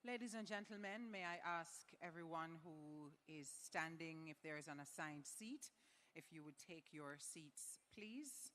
Ladies and gentlemen, may I ask everyone who is standing, if there is an assigned seat, if you would take your seats, please.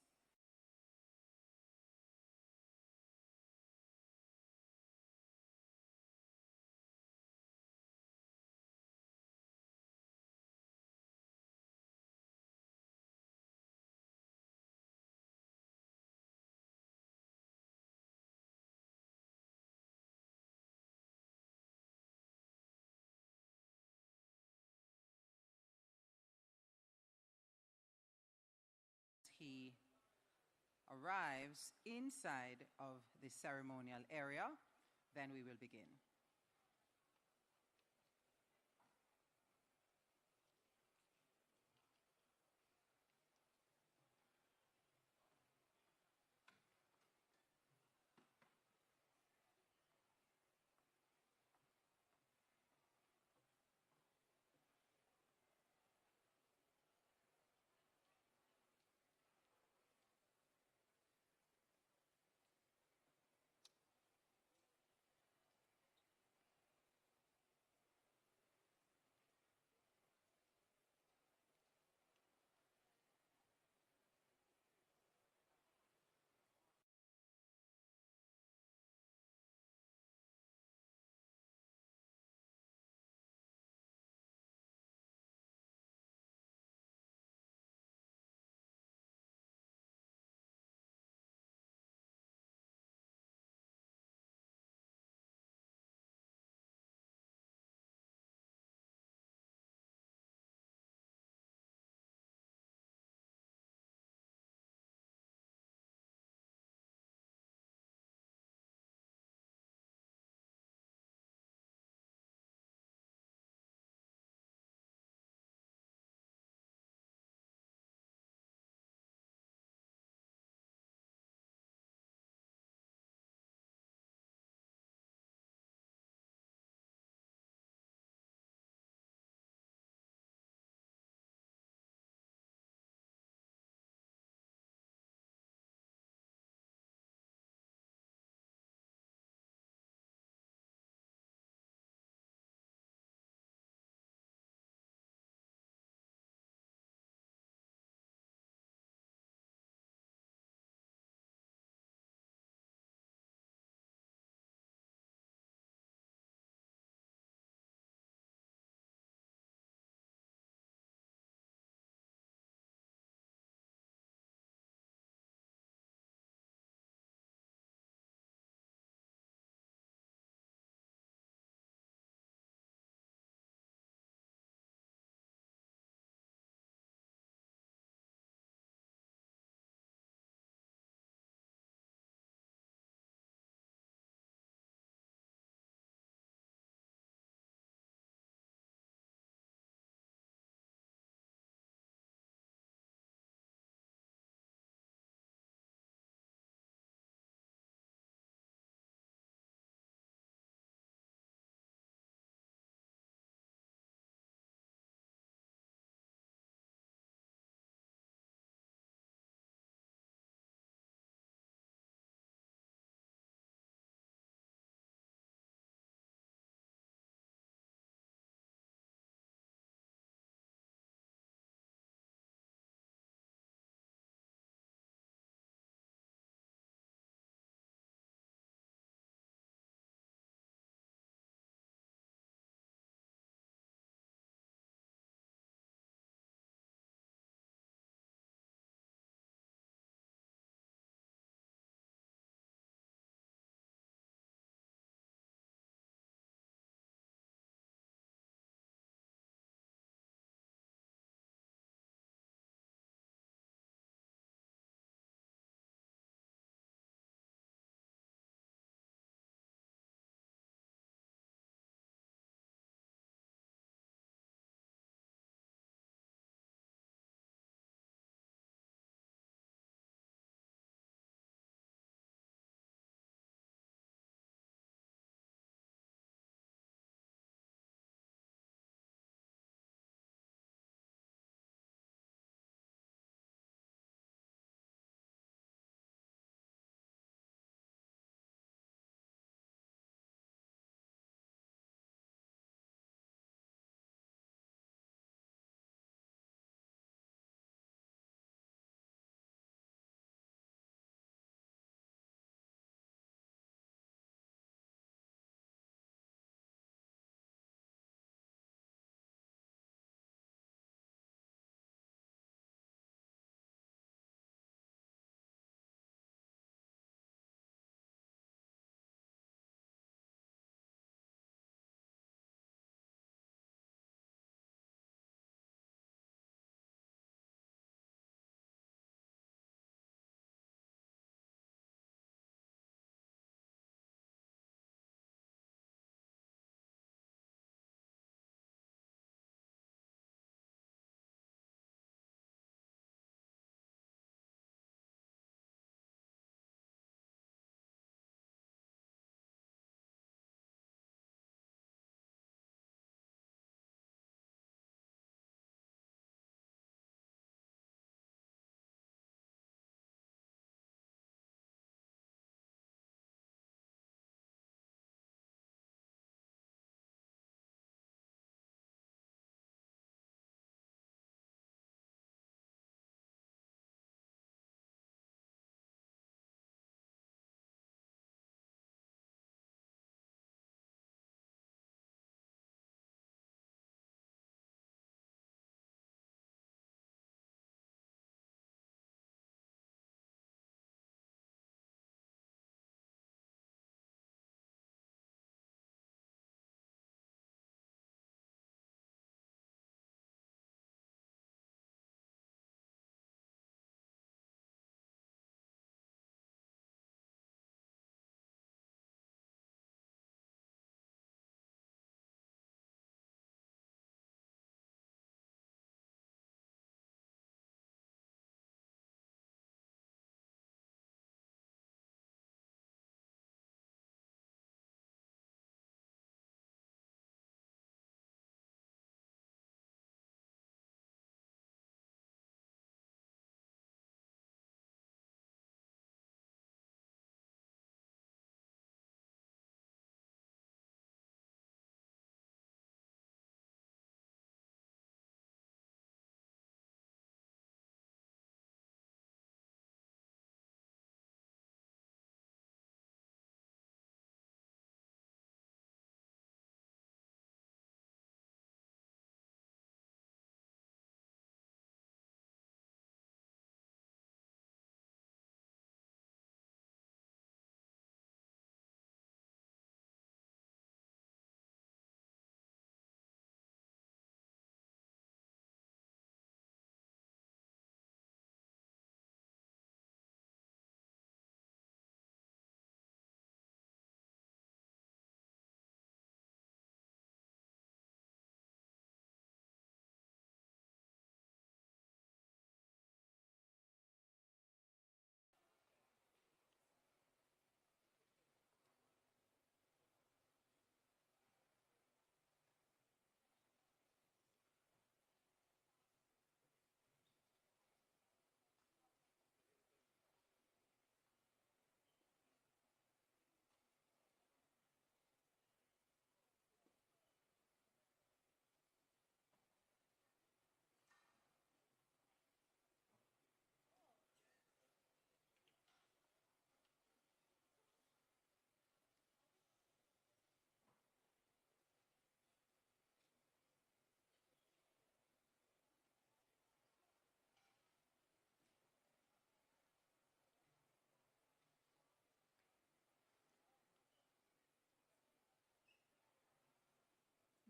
He arrives inside of the ceremonial area, then we will begin.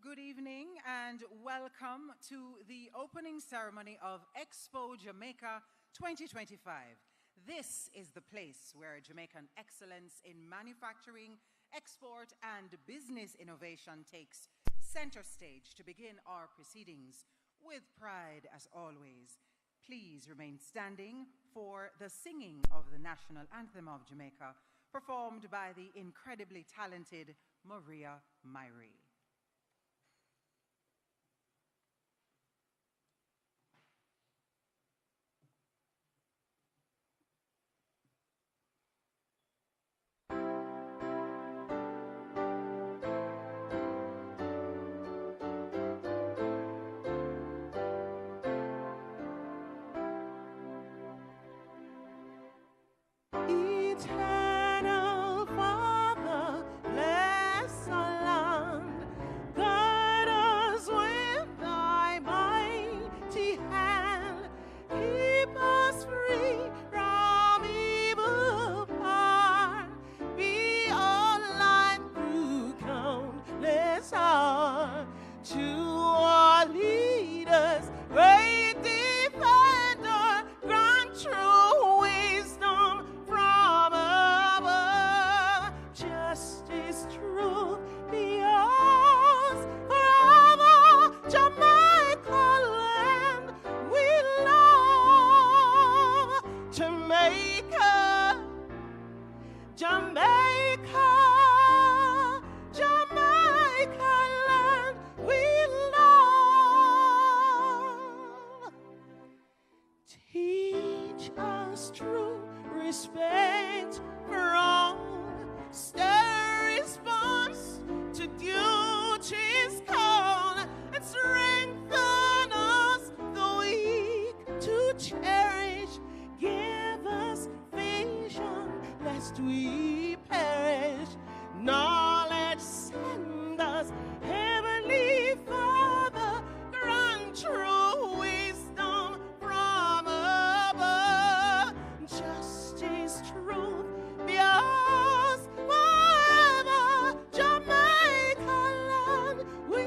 Good evening and welcome to the opening ceremony of Expo Jamaica 2025. This is the place where Jamaican excellence in manufacturing, export, and business innovation takes center stage to begin our proceedings. With pride, as always, please remain standing for the singing of the national anthem of Jamaica, performed by the incredibly talented Maria Myrie. Eternal Father, bless our land. Guide us with thy mighty hand. Keep us free from evil power. Be our light through countless hours. To our leaders, great defender, grant true wisdom from above. Justice, truth, be ours forever. Jamaica land we love. Jamaica, Jamaica, Jamaica land we love. Teach us true respect for all. Steady response to duty's call, and strengthen us the weak to cherish. Give us vision lest we perish. Knowledge send us, Heavenly Father, grant true wisdom from above. Justice, truth, be ours forever. Jamaica land we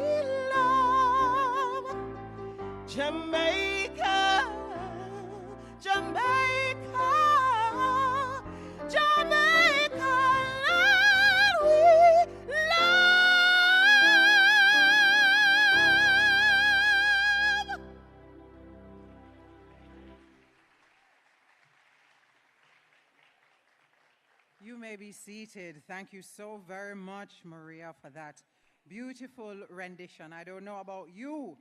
love. Jamaica, Jamaica, Jamaica land we love. You may be seated. Thank you so very much, Maria, for that beautiful rendition. I don't know about you,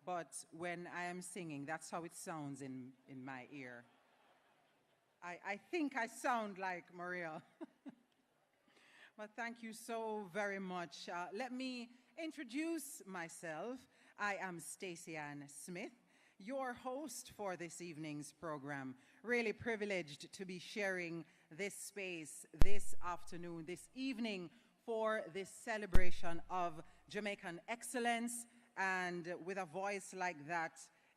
but when I am singing, that's how it sounds in my ear. I think I sound like Maria. But thank you so very much. Let me introduce myself. I am Stacey Ann Smith, your host for this evening's program. Really privileged to be sharing this space this afternoon, this evening, for this celebration of Jamaican excellence. And with a voice like that,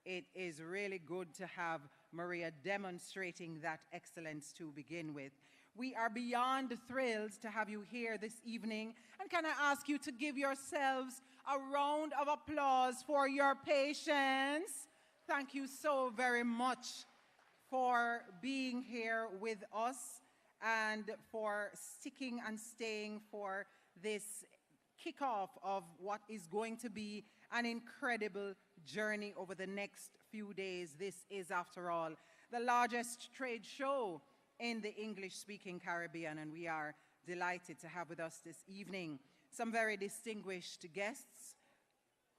it is really good to have Maria demonstrating that excellence to begin with. We are beyond thrilled to have you here this evening. And can I ask you to give yourselves a round of applause for your patience? Thank you so very much for being here with us and for sticking and staying for this kickoff of what is going to be an incredible journey over the next few days. This is, after all, the largest trade show in the English-speaking Caribbean, and we are delighted to have with us this evening some very distinguished guests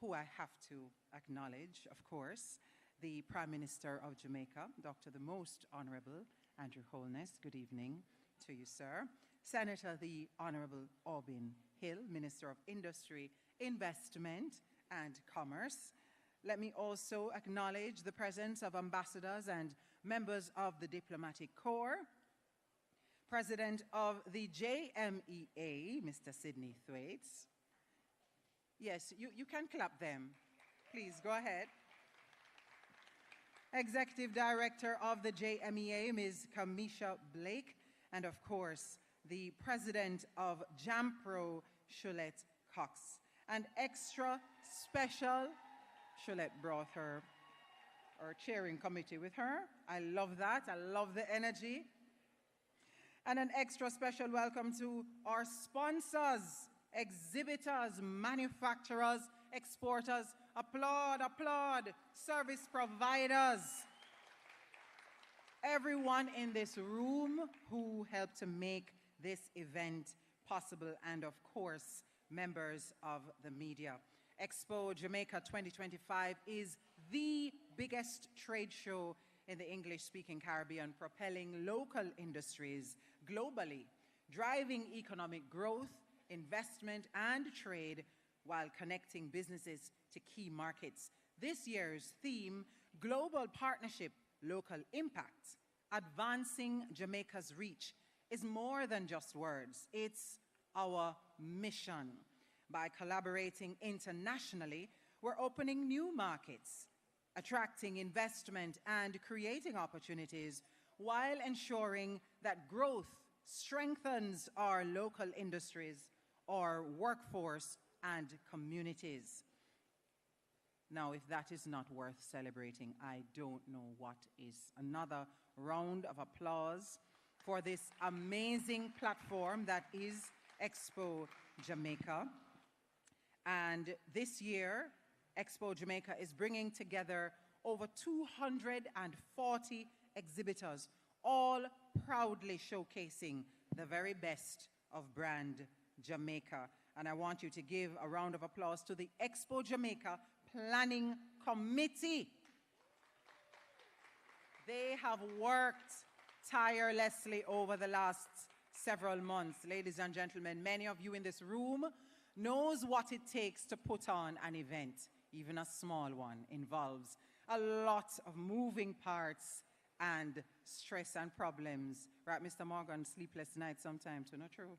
who I have to acknowledge, of course. The Prime Minister of Jamaica, Dr. the Most Honorable Andrew Holness. Good evening to you, sir. Senator the Honorable Aubin Hill, Minister of Industry, Investment and Commerce. Let me also acknowledge the presence of ambassadors and members of the Diplomatic Corps. President of the JMEA, Mr. Sidney Thwaites. Yes, you can clap them. Please, go ahead. Executive Director of the JMEA, Ms. Kamisha Blake, and of course, the President of JAMPRO, Shulette Cox. And extra special, Shulette brought her chairing committee with her. I love that. I love the energy. And an extra special welcome to our sponsors, exhibitors, manufacturers, exporters. Applaud, applaud, service providers. Everyone in this room who helped to make this event possible, and of course, members of the media. Expo Jamaica 2025 is the biggest trade show in the English-speaking Caribbean, propelling local industries globally, driving economic growth, investment, and trade while connecting businesses to key markets. This year's theme, Global Partnership, Local Impact, advancing Jamaica's reach, is more than just words. It's our mission. By collaborating internationally, we're opening new markets, attracting investment and creating opportunities while ensuring that growth strengthens our local industries, our workforce, and communities. Now, if that is not worth celebrating, I don't know what is. Another round of applause for this amazing platform that is Expo Jamaica. And this year, Expo Jamaica is bringing together over 240 exhibitors, all proudly showcasing the very best of brand Jamaica. And I want you to give a round of applause to the Expo Jamaica Planning Committee. They have worked tirelessly over the last several months. Ladies and gentlemen, many of you in this room knows what it takes to put on an event. Even a small one involves a lot of moving parts and stress and problems. Right, Mr. Morgan, sleepless nights sometimes, not true?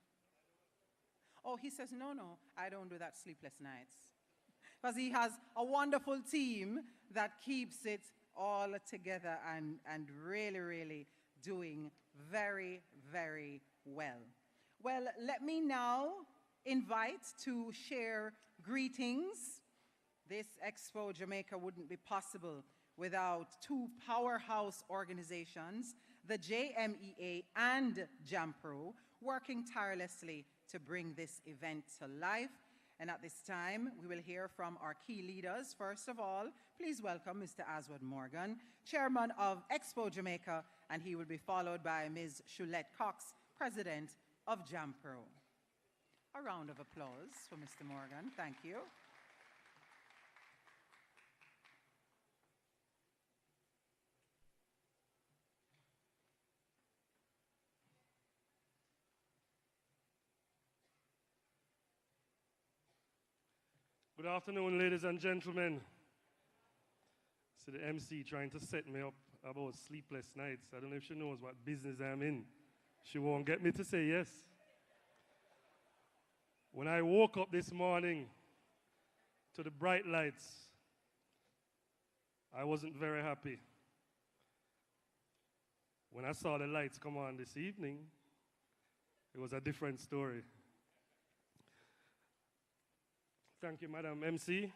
Oh, he says, no, I don't do that sleepless nights. Because he has a wonderful team that keeps it all together and really, really doing very, very well. Well, let me now invite to share greetings. This Expo Jamaica wouldn't be possible without two powerhouse organizations, the JMEA and JAMPRO, working tirelessly to bring this event to life. And at this time, we will hear from our key leaders. First of all, please welcome Mr. Aswad Morgan, Chairman of Expo Jamaica, and he will be followed by Ms. Shulette Cox, President of JAMPRO. A round of applause for Mr. Morgan. Thank you. Good afternoon, ladies and gentlemen. So the MC trying to set me up about sleepless nights. I don't know if she knows what business I'm in. She won't get me to say yes. When I woke up this morning to the bright lights, I wasn't very happy. When I saw the lights come on this evening, it was a different story. Thank you, Madam MC.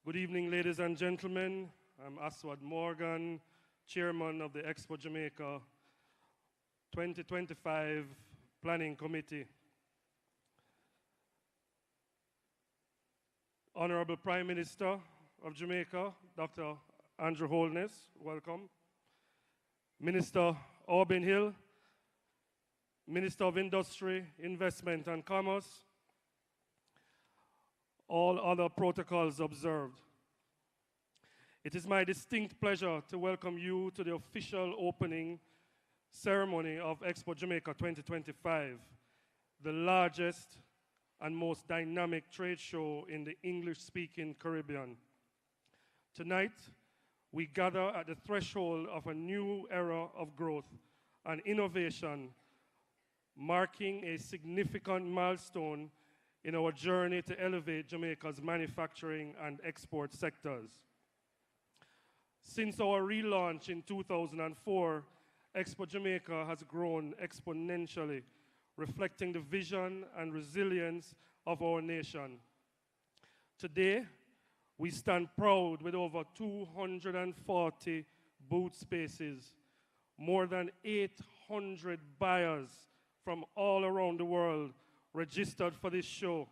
Good evening, ladies and gentlemen. I'm Aswad Morgan, Chairman of the Expo Jamaica 2025 Planning Committee. Honorable Prime Minister of Jamaica, Dr. Andrew Holness, welcome. Minister Aubin Hill, Minister of Industry, Investment and Commerce, all other protocols observed. It is my distinct pleasure to welcome you to the official opening ceremony of Expo Jamaica 2025, the largest and most dynamic trade show in the English-speaking Caribbean. Tonight, we gather at the threshold of a new era of growth and innovation, marking a significant milestone in our journey to elevate Jamaica's manufacturing and export sectors. Since our relaunch in 2004, Expo Jamaica has grown exponentially, reflecting the vision and resilience of our nation. Today, we stand proud with over 240 booth spaces, more than 800 buyers from all around the world registered for this show,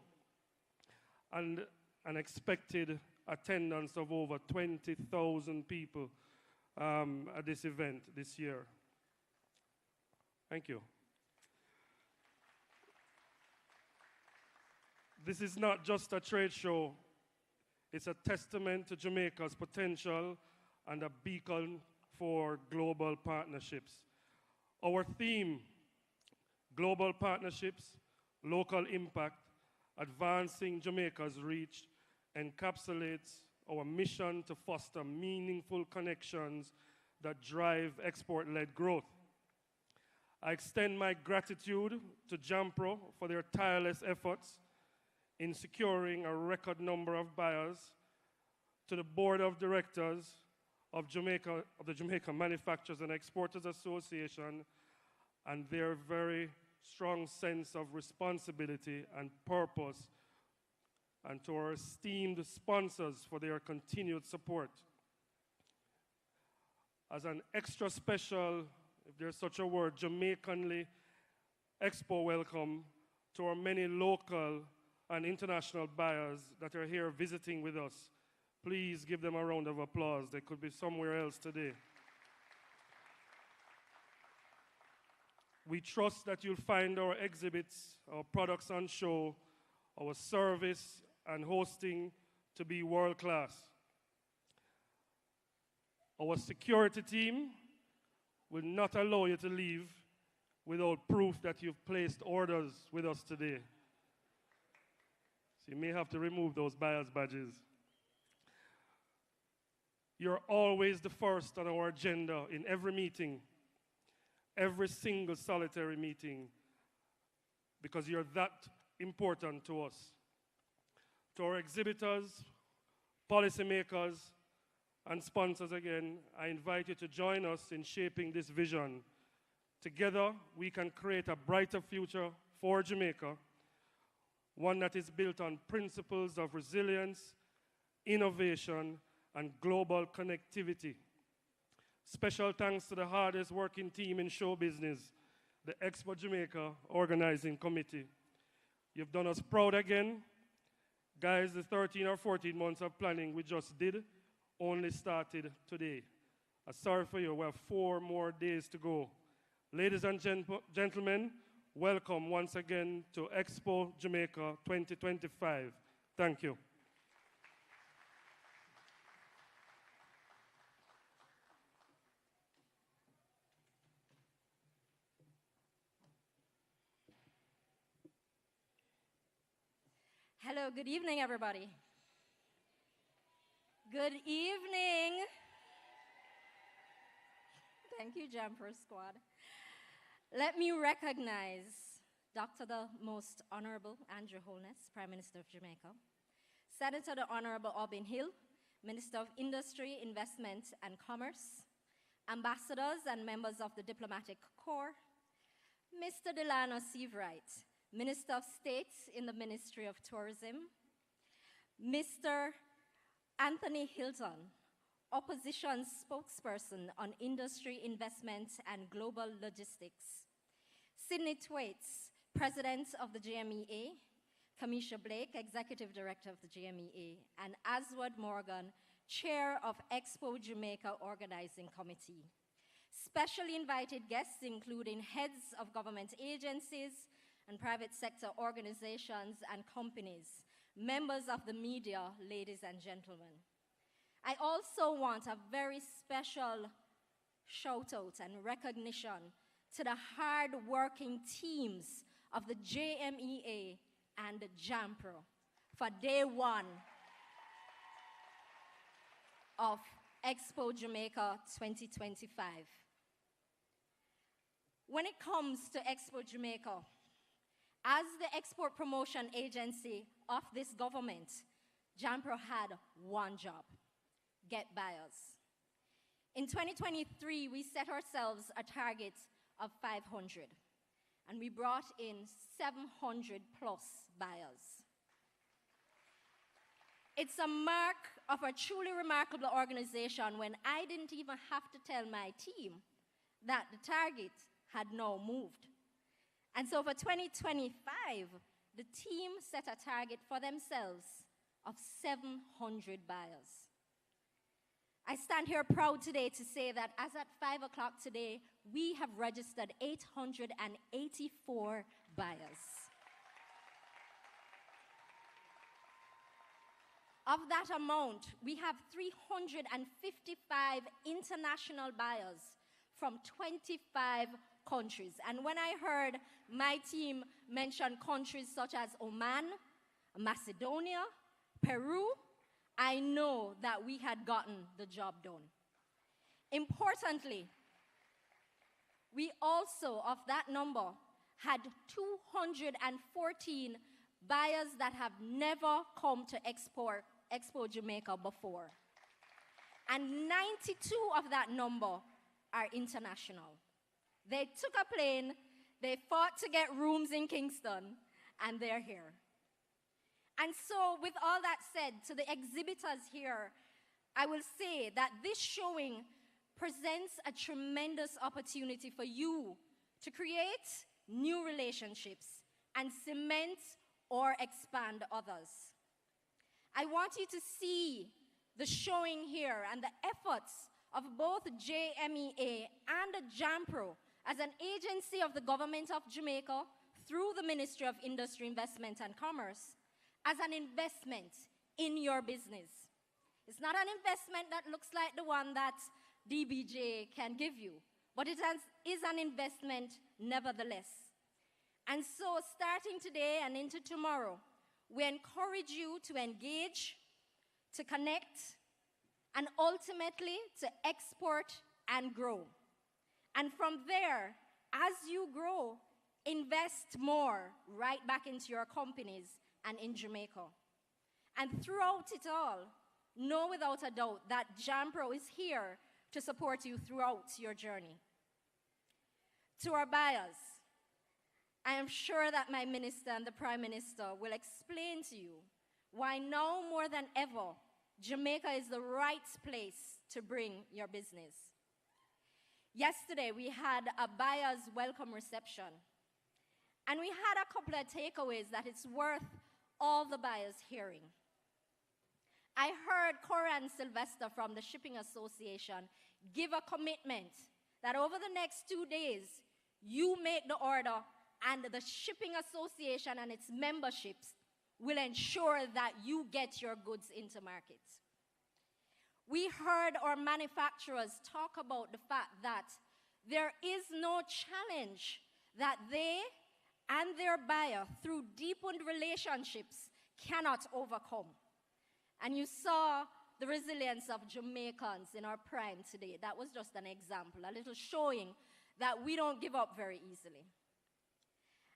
and an expected attendance of over 20,000 people at this event this year. Thank you. This is not just a trade show. It's a testament to Jamaica's potential and a beacon for global partnerships. Our theme, global partnerships, local impact, advancing Jamaica's reach, encapsulates our mission to foster meaningful connections that drive export-led growth. I extend my gratitude to JAMPRO for their tireless efforts in securing a record number of buyers, to the Board of Directors of the Jamaica Manufacturers and Exporters Association, and their very strong sense of responsibility and purpose, and to our esteemed sponsors for their continued support. As an extra special, if there's such a word, Jamaicanly Expo welcome to our many local and international buyers that are here visiting with us. Please give them a round of applause. They could be somewhere else today. We trust that you'll find our exhibits, our products on show, our service and hosting to be world-class. Our security team will not allow you to leave without proof that you've placed orders with us today. So you may have to remove those buyer's badges. You're always the first on our agenda in every meeting, every single solitary meeting, because you're that important to us. To our exhibitors, policymakers, and sponsors again, I invite you to join us in shaping this vision. Together, we can create a brighter future for Jamaica, one that is built on principles of resilience, innovation, and global connectivity. Special thanks to the hardest working team in show business, the Expo Jamaica Organizing Committee. You've done us proud again. Guys, the 13 or 14 months of planning we just did only started today. Sorry for you, we have 4 more days to go. Ladies and gentlemen, welcome once again to Expo Jamaica 2025. Thank you. Hello, good evening, everybody. Good evening. Thank you, JAMPRO Squad. Let me recognize Dr. the Most Honorable Andrew Holness, Prime Minister of Jamaica, Senator the Honorable Aubin Hill, Minister of Industry, Investment and Commerce, ambassadors and members of the Diplomatic Corps, Mr. Delano Seavright, Minister of State in the Ministry of Tourism, Mr. Anthony Hilton, Opposition Spokesperson on Industry, Investment and Global Logistics, Sidney Thwaites, President of the JMEA, Kamisha Blake, Executive Director of the JMEA, and Aswad Morgan, Chair of Expo Jamaica Organizing Committee. Specially invited guests including heads of government agencies and private sector organizations and companies, members of the media, ladies and gentlemen. I also want a very special shout out and recognition to the hard-working teams of the JMEA and JAMPRO for day one of Expo Jamaica 2025. When it comes to Expo Jamaica, as the export promotion agency of this government, JAMPRO had one job: get buyers. In 2023, we set ourselves a target of 500, and we brought in 700 plus buyers. It's a mark of a truly remarkable organization when I didn't even have to tell my team that the target had now moved. And so for 2025, the team set a target for themselves of 700 buyers. I stand here proud today to say that as at 5 o'clock today, we have registered 884 buyers. Of that amount, we have 355 international buyers from 25 countries. And when I heard my team mention countries such as Oman, Macedonia, Peru, I know that we had gotten the job done. Importantly, we also, of that number, had 214 buyers that have never come to Expo Jamaica before. And 92 of that number are international. They took a plane, they fought to get rooms in Kingston, and they're here. And so, with all that said, to the exhibitors here, I will say that this showing presents a tremendous opportunity for you to create new relationships and cement or expand others. I want you to see the showing here and the efforts of both JMEA and JAMPRO as an agency of the government of Jamaica through the Ministry of Industry, Investment and Commerce as an investment in your business. It's not an investment that looks like the one that DBJ can give you, but it is an investment nevertheless. And so starting today and into tomorrow, we encourage you to engage, to connect, and ultimately to export and grow. And from there, as you grow, invest more right back into your companies and in Jamaica. And throughout it all, know without a doubt that JAMPRO is here to support you throughout your journey. To our buyers, I am sure that my minister and the Prime Minister will explain to you why now more than ever, Jamaica is the right place to bring your business. Yesterday, we had a buyer's welcome reception, and we had a couple of takeaways that it's worth all the buyers hearing. I heard Coran Sylvester from the Shipping Association give a commitment that over the next 2 days, you make the order and the Shipping Association and its memberships will ensure that you get your goods into market. We heard our manufacturers talk about the fact that there is no challenge that they and their buyer, through deepened relationships, cannot overcome. And you saw the resilience of Jamaicans in our prime today. That was just an example, a little showing that we don't give up very easily.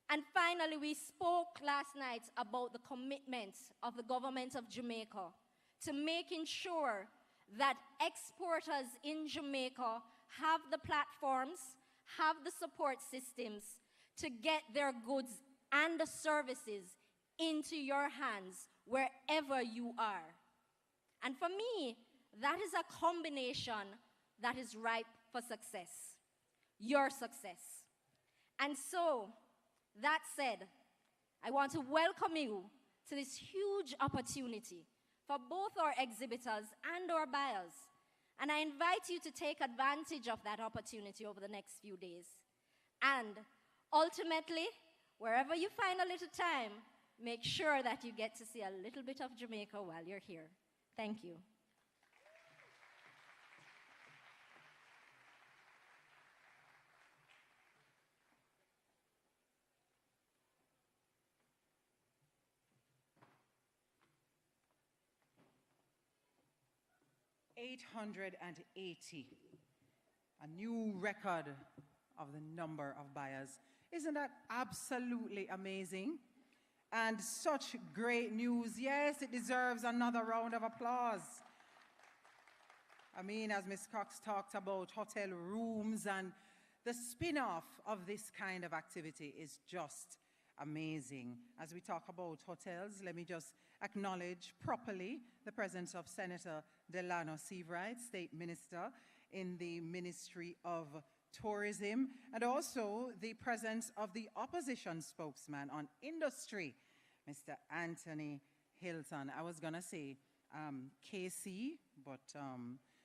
And finally, we spoke last night about the commitment of the government of Jamaica to making sure that exporters in Jamaica have the platforms, have the support systems to get their goods and the services into your hands wherever you are. And for me, that is a combination that is ripe for success, your success. And so, that said, I want to welcome you to this huge opportunity for both our exhibitors and our buyers. And I invite you to take advantage of that opportunity over the next few days. And ultimately, wherever you find a little time, make sure that you get to see a little bit of Jamaica while you're here. Thank you. $880, a new record of the number of buyers. Isn't that absolutely amazing? And such great news. Yes, it deserves another round of applause. I mean, as Ms. Cox talked about hotel rooms, and the spin-off of this kind of activity is just amazing. As we talk about hotels, let me just acknowledge properly the presence of Senator Delano Seabright, State Minister in the Ministry of Tourism, and also the presence of the opposition spokesman on industry, Mr. Anthony Hilton. I was going to say KC, but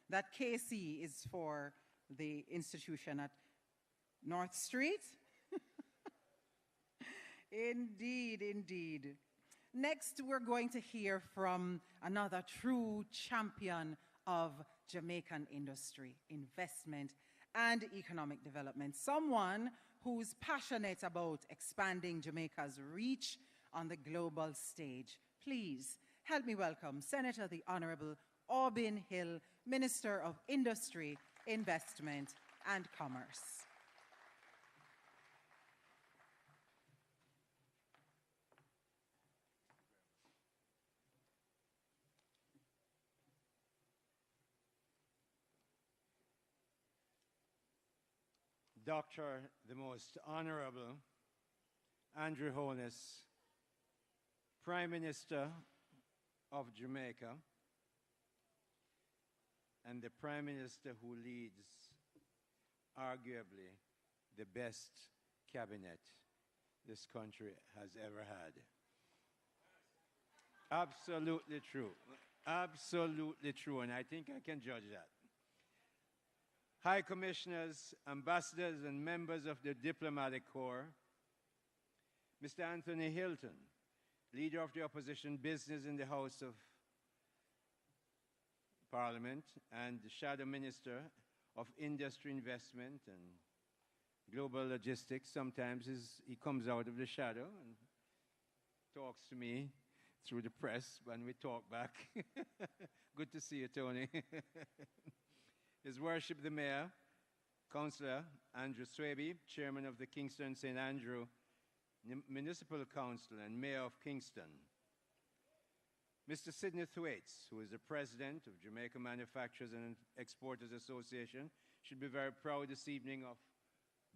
that KC is for the institution at North Street. Indeed, indeed. Next, we're going to hear from another true champion of Jamaican industry, investment, and economic development. Someone who's passionate about expanding Jamaica's reach on the global stage. Please help me welcome Senator the Honorable Aubin Hill, Minister of Industry, Investment, and Commerce. Dr. the Most Honorable Andrew Holness, Prime Minister of Jamaica, and the Prime Minister who leads arguably the best cabinet this country has ever had. Absolutely true. Absolutely true, and I think I can judge that. High Commissioners, Ambassadors, and members of the Diplomatic Corps, Mr. Anthony Hilton, Leader of the Opposition Business in the House of Parliament, and the Shadow Minister of Industry, Investment, and Global Logistics. Sometimes he comes out of the shadow and talks to me through the press when we talk back. Good to see you, Tony. His Worship the Mayor, Councillor Andrew Swaby, Chairman of the Kingston St. Andrew Municipal Council and Mayor of Kingston. Mr. Sidney Thwaites, who is the President of Jamaica Manufacturers and Exporters Association, should be very proud this evening of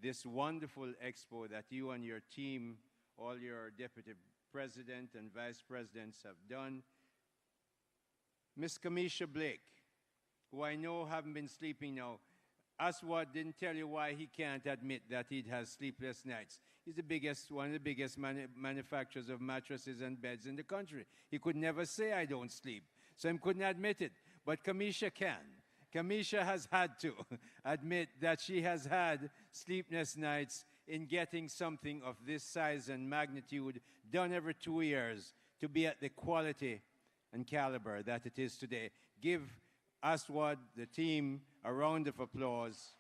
this wonderful expo that you and your team, all your Deputy President and Vice Presidents have done. Ms. Kamisha Blake, who I know haven't been sleeping now. Aswad didn't tell you why he can't admit that he has sleepless nights. He's the biggest, one of the biggest manufacturers of mattresses and beds in the country. He could never say, I don't sleep. So he couldn't admit it. But Kamisha can. Kamisha has had to admit that she has had sleepless nights in getting something of this size and magnitude done every 2 years to be at the quality and caliber that it is today. Give Aswad, the team, a round of applause.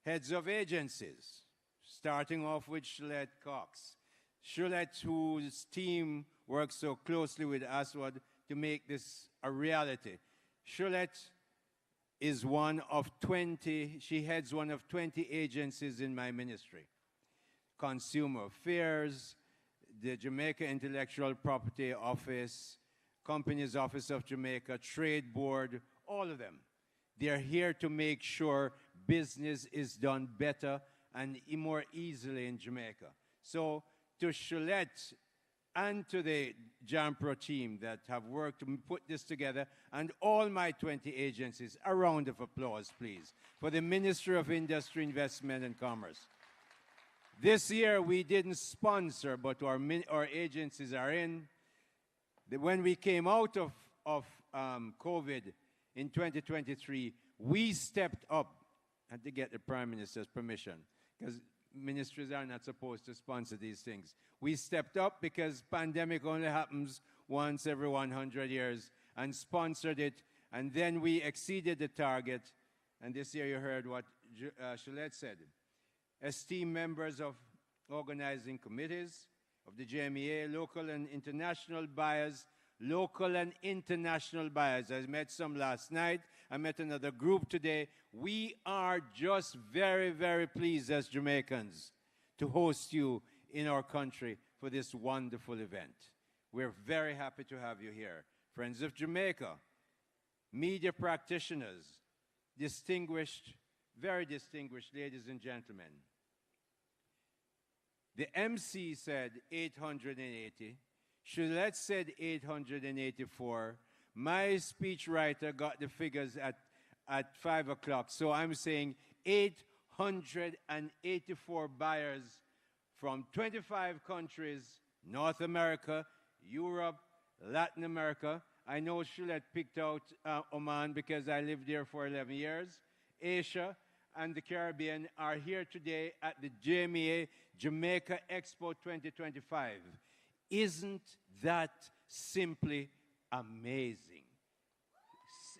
Heads of agencies, starting off with Shulette Cox. Shulette, whose team works so closely with Aswad to make this a reality. Shulette is one of 20, she heads one of 20 agencies in my ministry. Consumer Affairs, the Jamaica Intellectual Property Office, Companies Office of Jamaica, Trade Board, all of them. They're here to make sure business is done better and more easily in Jamaica. So to Shulette and to the JAMPRO team that have worked to put this together, and all my 20 agencies, a round of applause, please, for the Ministry of Industry, Investment, and Commerce. This year, we didn't sponsor, but our agencies are in. When we came out of COVID in 2023, we stepped up. I had to get the Prime Minister's permission, because ministries are not supposed to sponsor these things. We stepped up because pandemic only happens once every 100 years, and sponsored it, and then we exceeded the target. And this year you heard what Shulette said. Esteemed members of organizing committees of the JMEA, local and international buyers, local and international buyers. I met some last night. I met another group today. We are just very, very pleased as Jamaicans to host you in our country for this wonderful event. We're very happy to have you here. Friends of Jamaica, media practitioners, distinguished very distinguished ladies and gentlemen. The MC said 880. Shulette said 884. My speechwriter got the figures at 5 o'clock. So I'm saying 884 buyers from 25 countries, North America, Europe, Latin America. I know Shulette picked out Oman because I lived there for 11 years. Asia and the Caribbean are here today at the JMEA Jamaica Expo 2025. Isn't that simply amazing?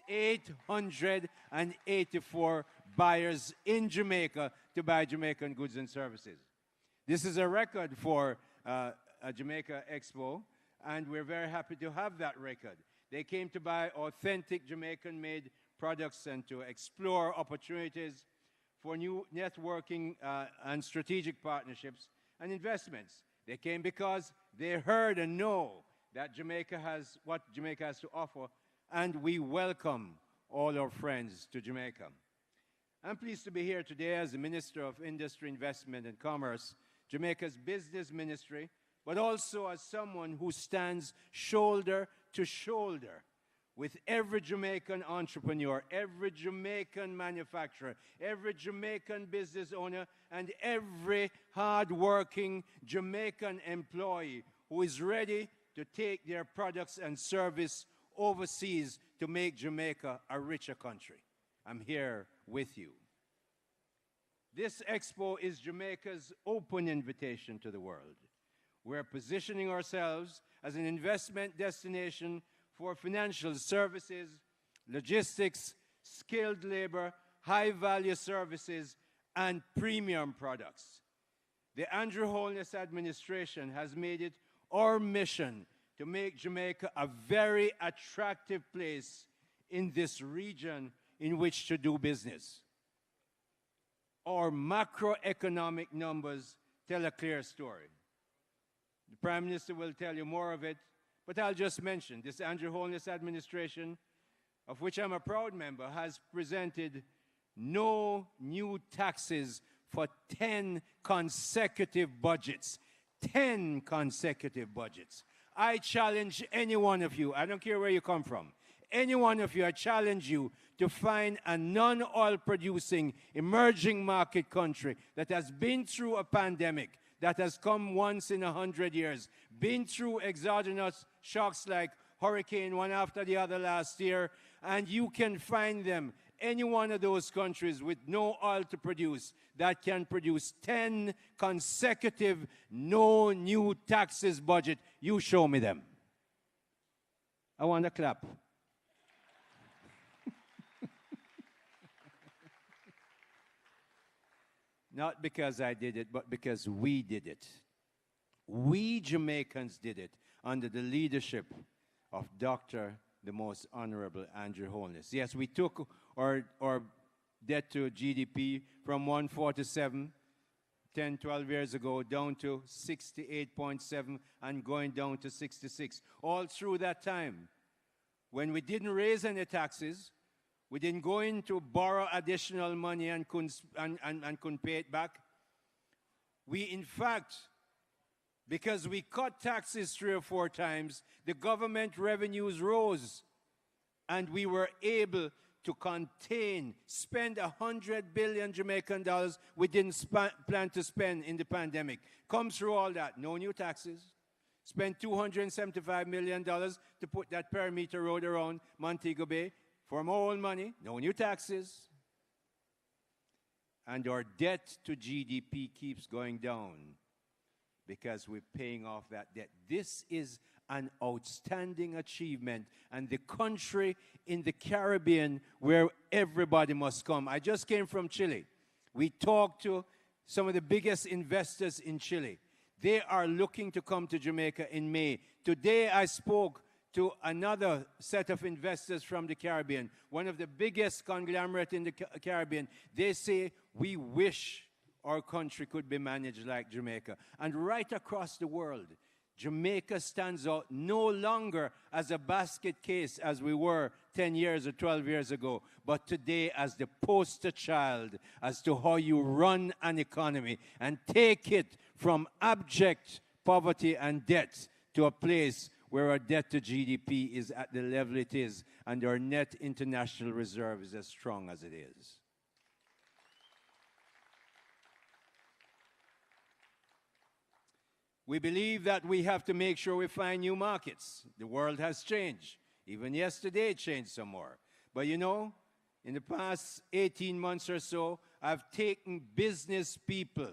884 buyers in Jamaica to buy Jamaican goods and services. This is a record for a Jamaica Expo, and we're very happy to have that record. They came to buy authentic Jamaican-made products and to explore opportunities for new networking and strategic partnerships and investments. They came because they heard and know that Jamaica has what Jamaica has to offer, and we welcome all our friends to Jamaica. I'm pleased to be here today as the Minister of Industry, Investment and Commerce, Jamaica's business ministry, but also as someone who stands shoulder to shoulder with every Jamaican entrepreneur, every Jamaican manufacturer, every Jamaican business owner, and every hard-working Jamaican employee who is ready to take their products and service overseas to make Jamaica a richer country. I'm here with you. This expo is Jamaica's open invitation to the world. We're positioning ourselves as an investment destination for financial services, logistics, skilled labor, high-value services, and premium products. The Andrew Holness administration has made it our mission to make Jamaica a very attractive place in this region in which to do business. Our macroeconomic numbers tell a clear story. The Prime Minister will tell you more of it, but I'll just mention this Andrew Holness administration, of which I'm a proud member, has presented no new taxes for 10 consecutive budgets. 10 consecutive budgets. I challenge any one of you, I don't care where you come from, any one of you, I challenge you to find a non-oil producing emerging market country that has been through a pandemic, that has come once in 100 years, been through exogenous shocks like hurricane one after the other last year, and you can find them, any one of those countries with no oil to produce, that can produce 10 consecutive no new taxes budget. You show me them. I want to clap. Not because I did it, but because we did it. We Jamaicans did it under the leadership of Dr. the Most Honorable Andrew Holness. Yes, we took our debt to GDP from 147, 10, 12 years ago, down to 68.7 and going down to 66. All through that time, when we didn't raise any taxes, we didn't go in to borrow additional money and couldn't pay it back. We, in fact, because we cut taxes 3 or 4 times, the government revenues rose. And we were able to spend 100 billion Jamaican dollars we didn't plan to spend in the pandemic. Come through all that, no new taxes. Spent $275 million to put that perimeter road around Montego Bay. From our own money, no new taxes. And our debt to GDP keeps going down because we're paying off that debt. This is an outstanding achievement, and the country in the Caribbean where everybody must come. I just came from Chile. We talked to some of the biggest investors in Chile. They are looking to come to Jamaica in May. Today I spoke to another set of investors from the Caribbean, one of the biggest conglomerate in the Caribbean. They say, we wish our country could be managed like Jamaica. And right across the world, Jamaica stands out no longer as a basket case as we were 10 years or 12 years ago, but today as the poster child as to how you run an economy and take it from abject poverty and debt to a place where our debt to GDP is at the level it is and our net international reserve is as strong as it is. We believe that we have to make sure we find new markets. The world has changed. Even yesterday it changed some more. But you know, in the past 18 months or so, I've taken business people,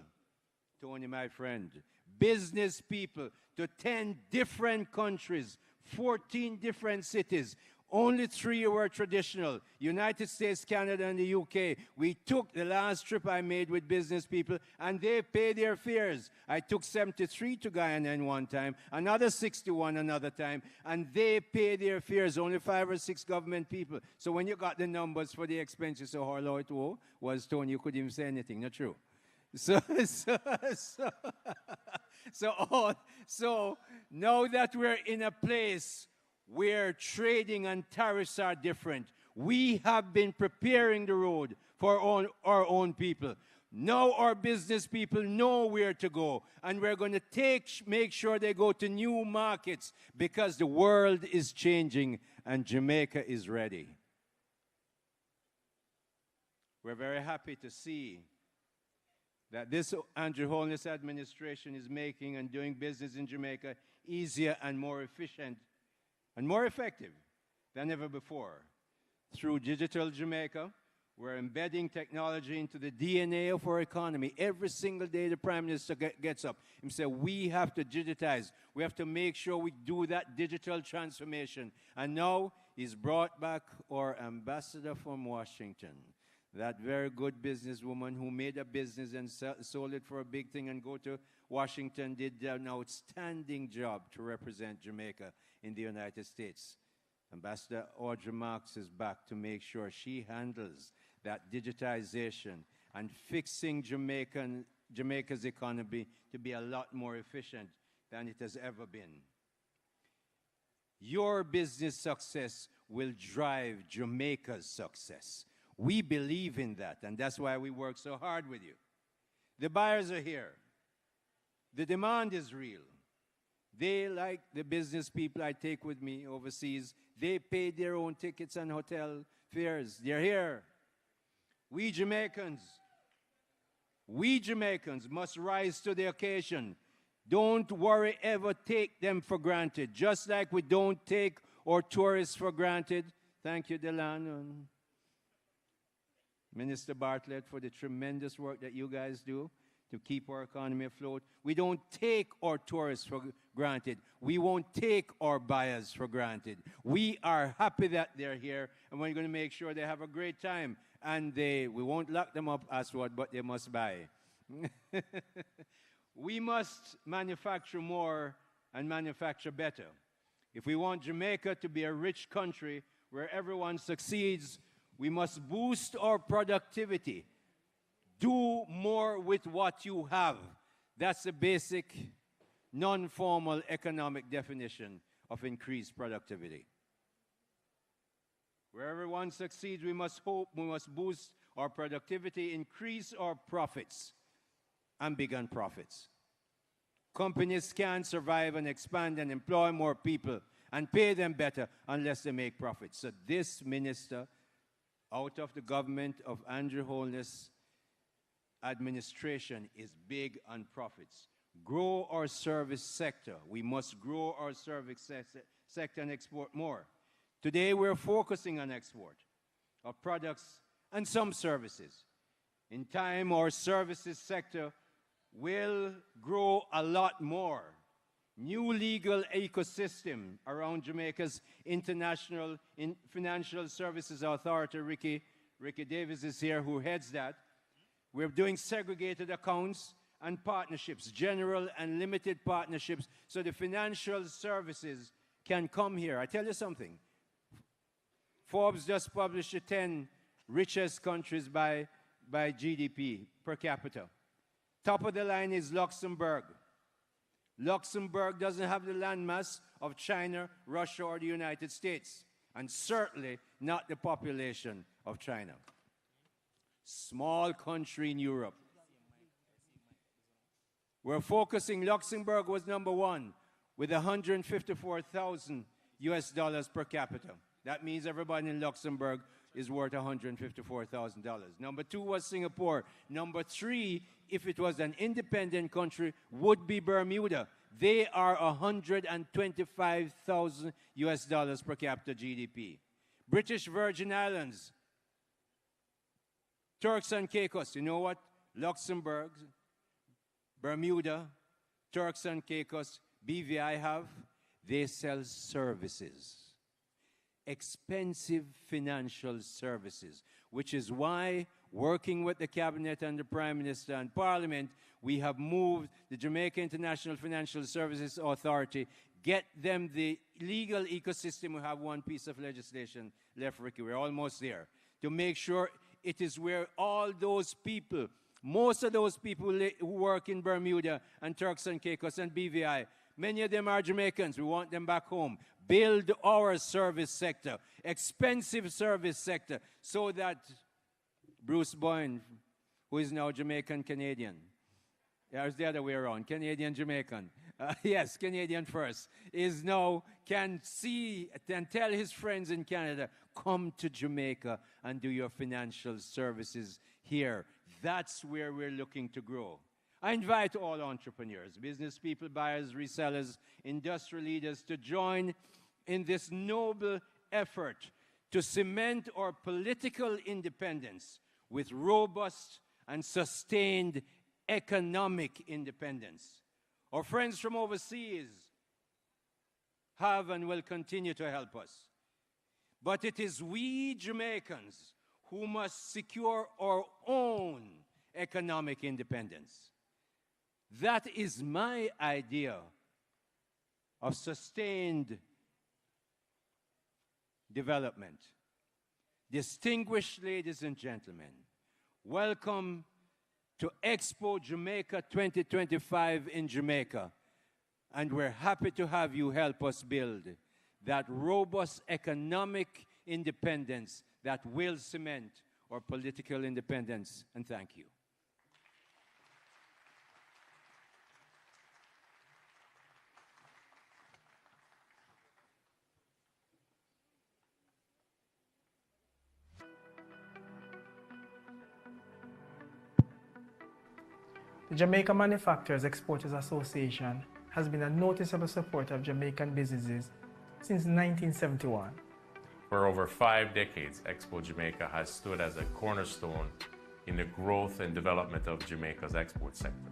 Tony, my friend, business people to 10 different countries, 14 different cities. Only 3 were traditional, United States, Canada, and the UK. We took the last trip I made with business people, and they paid their fares. I took 73 to Guyana in one time, another 61 another time, and they paid their fares, only 5 or 6 government people. So when you got the numbers for the expenses, so how low it was, Tony, you couldn't even say anything, not true? So now that we're in a place where trading and tariffs are different, we have been preparing the road for our own people. Now our business people know where to go, and we're going to make sure they go to new markets because the world is changing and Jamaica is ready. We're very happy to see that this Andrew Holness administration is making and doing business in Jamaica easier and more efficient and more effective than ever before. Through Digital Jamaica, we're embedding technology into the DNA of our economy. Every single day the Prime Minister gets up and says, we have to digitize. We have to make sure we do that digital transformation. And now he's brought back our ambassador from Washington, that very good businesswoman who made a business and sold it for a big thing and go to Washington, did an outstanding job to represent Jamaica in the United States. Ambassador Audrey Marks is back to make sure she handles that digitization and fixing Jamaica's economy to be a lot more efficient than it has ever been. Your business success will drive Jamaica's success. We believe in that, and that's why we work so hard with you. The buyers are here. The demand is real. They, like the business people I take with me overseas, they pay their own tickets and hotel fares. They're here. We Jamaicans must rise to the occasion. Don't worry, ever take them for granted, just like we don't take our tourists for granted. Thank you, Delan and Minister Bartlett, for the tremendous work that you guys do to keep our economy afloat. We don't take our tourists for granted. We won't take our buyers for granted. We are happy that they're here, and we're going to make sure they have a great time. And we won't lock them up, Aswad, but they must buy. We must manufacture more and manufacture better. If we want Jamaica to be a rich country where everyone succeeds, we must boost our productivity. Do more with what you have. That's the basic, non-formal economic definition of increased productivity. Where everyone succeeds, we must boost our productivity, increase our profits, and begin profits. Companies can't survive and expand and employ more people and pay them better unless they make profits. So this minister, out of the government of Andrew Holness administration, is big on profits. Grow our service sector. We must grow our service sector and export more. Today we're focusing on export of products and some services. In time, our services sector will grow a lot more. New legal ecosystem around Jamaica's International Financial Services Authority. Ricky Davis is here, who heads that. We're doing segregated accounts and partnerships, general and limited partnerships, so the financial services can come here. I tell you something. Forbes just published the 10 richest countries by GDP per capita. Top of the line is Luxembourg. Luxembourg doesn't have the landmass of China, Russia, or the United States, and certainly not the population of China. Small country in Europe. We're focusing, Luxembourg was number one with 154,000 US dollars per capita. That means everybody in Luxembourg is worth $154,000. Number two was Singapore. Number three, if it was an independent country, would be Bermuda. They are 125,000 US dollars per capita GDP. British Virgin Islands, Turks and Caicos, you know what? Luxembourg, Bermuda, Turks and Caicos, BVI have, they sell services. Expensive financial services, which is why, working with the Cabinet and the Prime Minister and Parliament, we have moved the Jamaica International Financial Services Authority, get them the legal ecosystem. We have one piece of legislation left, Ricky, we're almost there, to make sure it is where all those people, most of those people who work in Bermuda and Turks and Caicos and BVI, many of them are Jamaicans, we want them back home. Build our service sector, expensive service sector, so that Bruce Boyne, who is now Jamaican-Canadian, there's the other way around, Canadian-Jamaican, yes, Canadian first, is now, can see and tell his friends in Canada, come to Jamaica and do your financial services here. That's where we're looking to grow. I invite all entrepreneurs, business people, buyers, resellers, industrial leaders to join in this noble effort to cement our political independence with robust and sustained economic independence. Our friends from overseas have and will continue to help us. But it is we Jamaicans who must secure our own economic independence. That is my idea of sustained development. Distinguished ladies and gentlemen, welcome to Expo Jamaica 2025 in Jamaica. And we're happy to have you help us build that robust economic independence that will cement our political independence. And thank you. The Jamaica Manufacturers Exporters Association has been a noticeable supporter of Jamaican businesses since 1971. For over 5 decades, Expo Jamaica has stood as a cornerstone in the growth and development of Jamaica's export sector,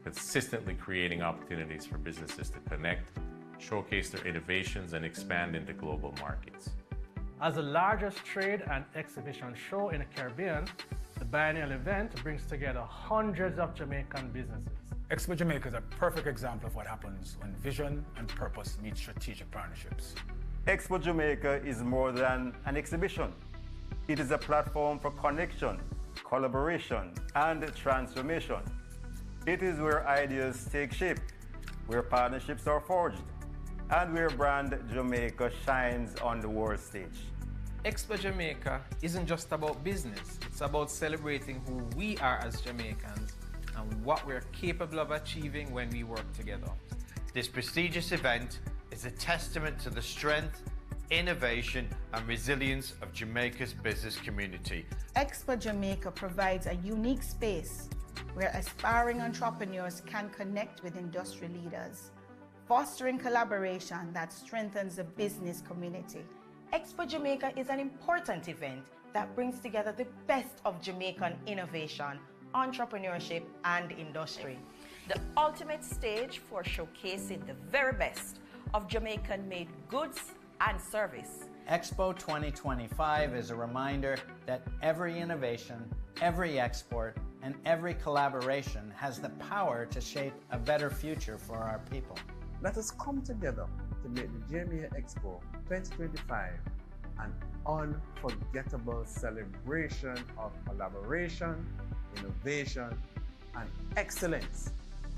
consistently creating opportunities for businesses to connect, showcase their innovations, and expand into global markets. As the largest trade and exhibition show in the Caribbean, the biennial event brings together hundreds of Jamaican businesses. Expo Jamaica is a perfect example of what happens when vision and purpose meet strategic partnerships. Expo Jamaica is more than an exhibition. It is a platform for connection, collaboration, and transformation. It is where ideas take shape, where partnerships are forged, and where brand Jamaica shines on the world stage. Expo Jamaica isn't just about business, it's about celebrating who we are as Jamaicans and what we're capable of achieving when we work together. This prestigious event is a testament to the strength, innovation and resilience of Jamaica's business community. Expo Jamaica provides a unique space where aspiring entrepreneurs can connect with industry leaders, fostering collaboration that strengthens the business community. Expo Jamaica is an important event that brings together the best of Jamaican innovation, entrepreneurship, and industry. The ultimate stage for showcasing the very best of Jamaican-made goods and service. Expo 2025 is a reminder that every innovation, every export, and every collaboration has the power to shape a better future for our people. Let us come together to make the JMEA Expo 2025 an unforgettable celebration of collaboration, innovation, and excellence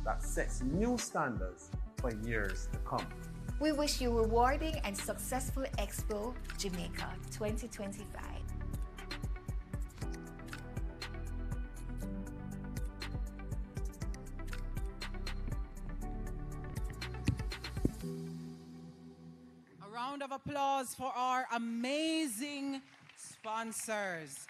that sets new standards for years to come. We wish you rewarding and successful Expo Jamaica 2025. A round of applause for our amazing sponsors.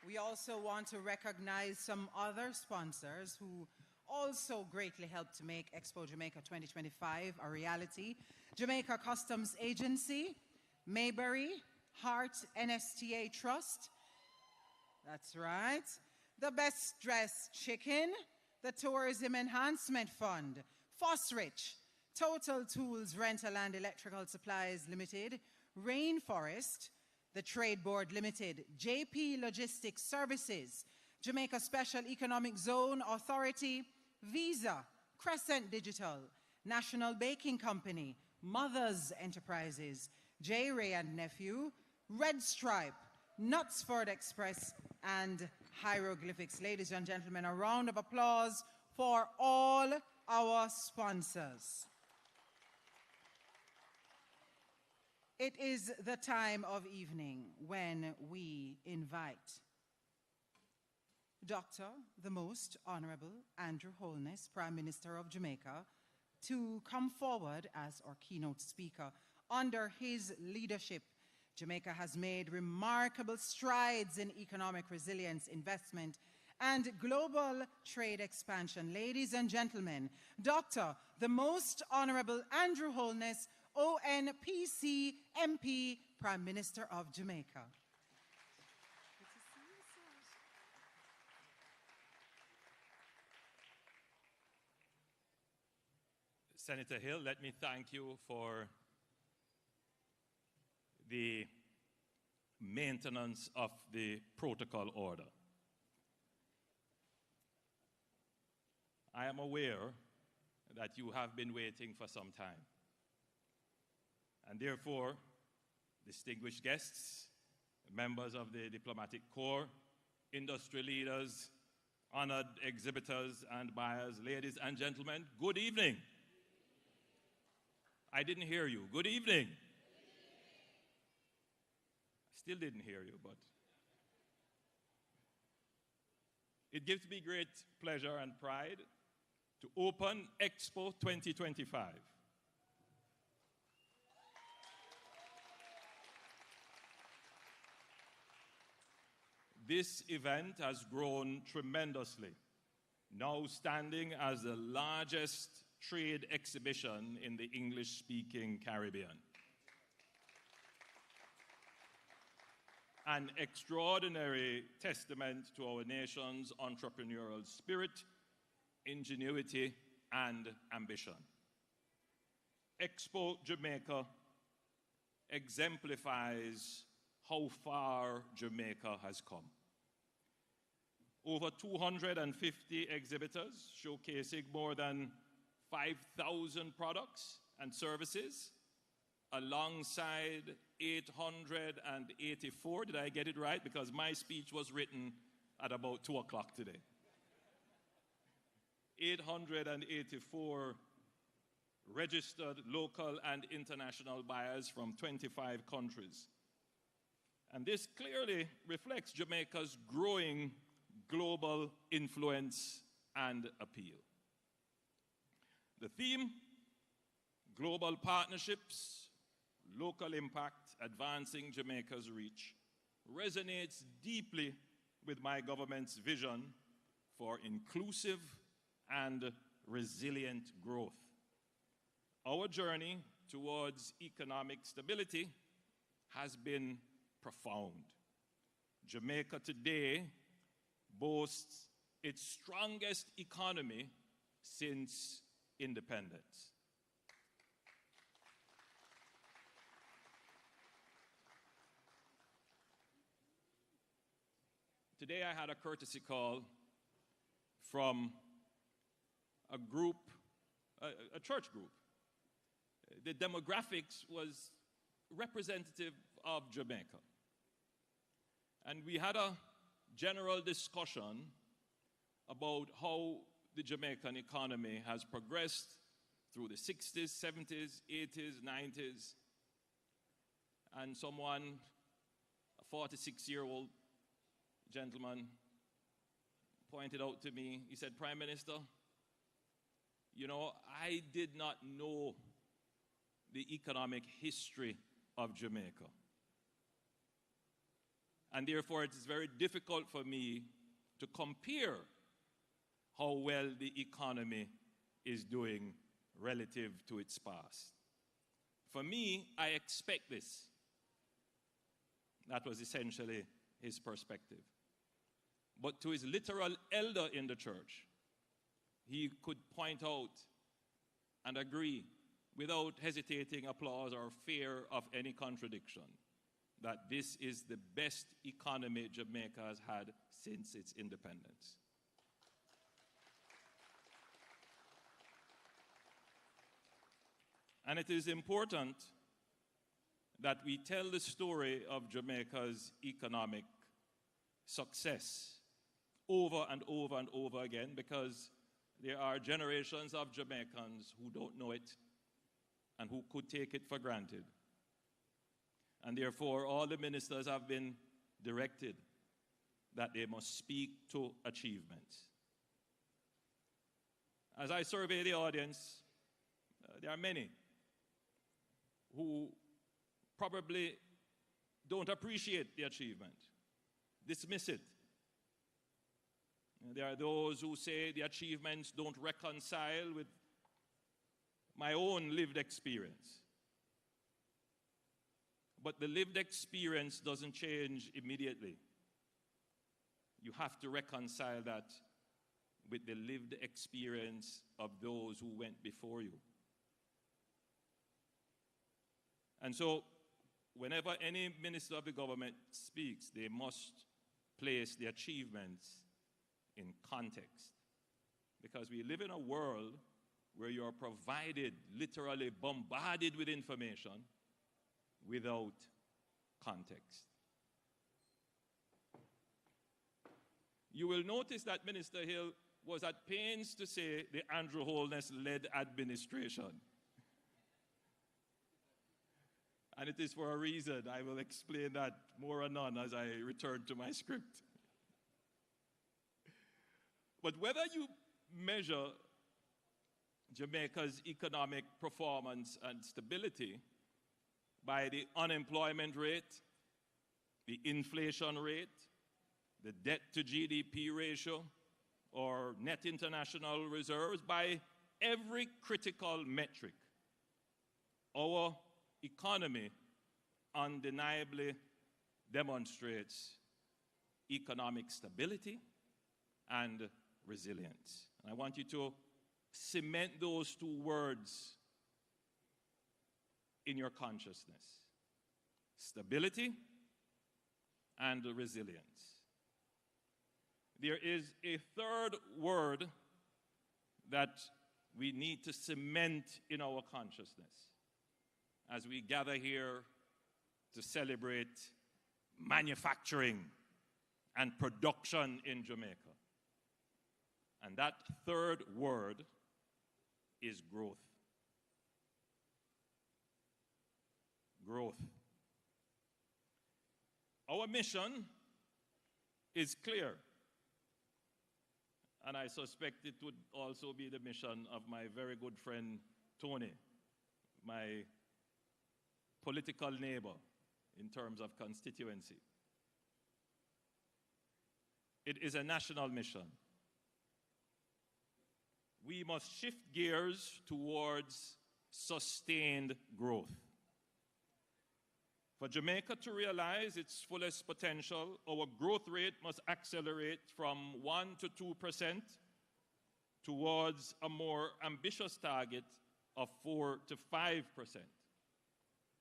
We also want to recognize some other sponsors who also greatly helped to make Expo Jamaica 2025 a reality. Jamaica Customs Agency, Mayberry, Hart NSTA Trust, that's right, the Best Dressed Chicken, the Tourism Enhancement Fund, Fosrich, Total Tools Rental and Electrical Supplies Limited, Rainforest, the Trade Board Limited, JP Logistics Services, Jamaica Special Economic Zone Authority, Visa, Crescent Digital, National Baking Company, Mothers Enterprises, J. Ray and Nephew, Red Stripe, Knutsford Express, and Hieroglyphics. Ladies and gentlemen, a round of applause for all our sponsors. It is the time of evening when we invite Dr. the Most Honorable Andrew Holness, Prime Minister of Jamaica, to come forward as our keynote speaker. Under his leadership, Jamaica has made remarkable strides in economic resilience, investment, and global trade expansion. Ladies and gentlemen, Dr. the Most Honorable Andrew Holness, ONPC MP, Prime Minister of Jamaica. Senator Hill, let me thank you for the maintenance of the protocol order. I am aware that you have been waiting for some time. And therefore, distinguished guests, members of the diplomatic corps, industry leaders, honored exhibitors and buyers, ladies and gentlemen, good evening. I didn't hear you. Good evening. Still didn't hear you, but it gives me great pleasure and pride to open Expo 2025. This event has grown tremendously, now standing as the largest trade exhibition in the English-speaking Caribbean. An extraordinary testament to our nation's entrepreneurial spirit, ingenuity, and ambition. Expo Jamaica exemplifies how far Jamaica has come. Over 250 exhibitors showcasing more than 5,000 products and services, alongside 884, did I get it right? Because my speech was written at about 2 o'clock today. 884 registered local and international buyers from 25 countries. And this clearly reflects Jamaica's growing global influence and appeal. The theme, global partnerships, local impact, advancing Jamaica's reach, resonates deeply with my government's vision for inclusive and resilient growth. Our journey towards economic stability has been profound. Jamaica today boasts its strongest economy since independence. Today I had a courtesy call from a group, a church group. The demographics was representative of Jamaica. And we had a general discussion about how the Jamaican economy has progressed through the 60s, 70s, 80s, 90s. And someone, a 46-year-old gentleman, pointed out to me, he said, Prime Minister, you know, I did not know the economic history of Jamaica. And therefore, it is very difficult for me to compare how well the economy is doing relative to its past. For me, I expect this. That was essentially his perspective. But to his literal elder in the church, he could point out and agree without hesitating, applause, or fear of any contradiction that this is the best economy Jamaica has had since its independence. And it is important that we tell the story of Jamaica's economic success over and over and over again, because there are generations of Jamaicans who don't know it and who could take it for granted. And therefore, all the ministers have been directed that they must speak to achievements. As I survey the audience, there are many who probably don't appreciate the achievement, dismiss it. There are those who say the achievements don't reconcile with my own lived experience. But the lived experience doesn't change immediately. You have to reconcile that with the lived experience of those who went before you. And so, whenever any minister of the government speaks, they must place the achievements in context. Because we live in a world where you are provided, literally bombarded with information without context. You will notice that Minister Hill was at pains to say the Andrew Holness-led administration. And it is for a reason. I will explain that more anon as I return to my script. But whether you measure Jamaica's economic performance and stability by the unemployment rate, the inflation rate, the debt to GDP ratio, or net international reserves, by every critical metric, our economy undeniably demonstrates economic stability and resilience. And I want you to cement those two words in your consciousness: stability and resilience. There is a third word that we need to cement in our consciousness as we gather here to celebrate manufacturing and production in Jamaica. And that third word is growth. Growth. Our mission is clear. And I suspect it would also be the mission of my very good friend Tony, my political neighbor in terms of constituency. It is a national mission. We must shift gears towards sustained growth. For Jamaica to realize its fullest potential, our growth rate must accelerate from 1 to 2% towards a more ambitious target of 4 to 5%.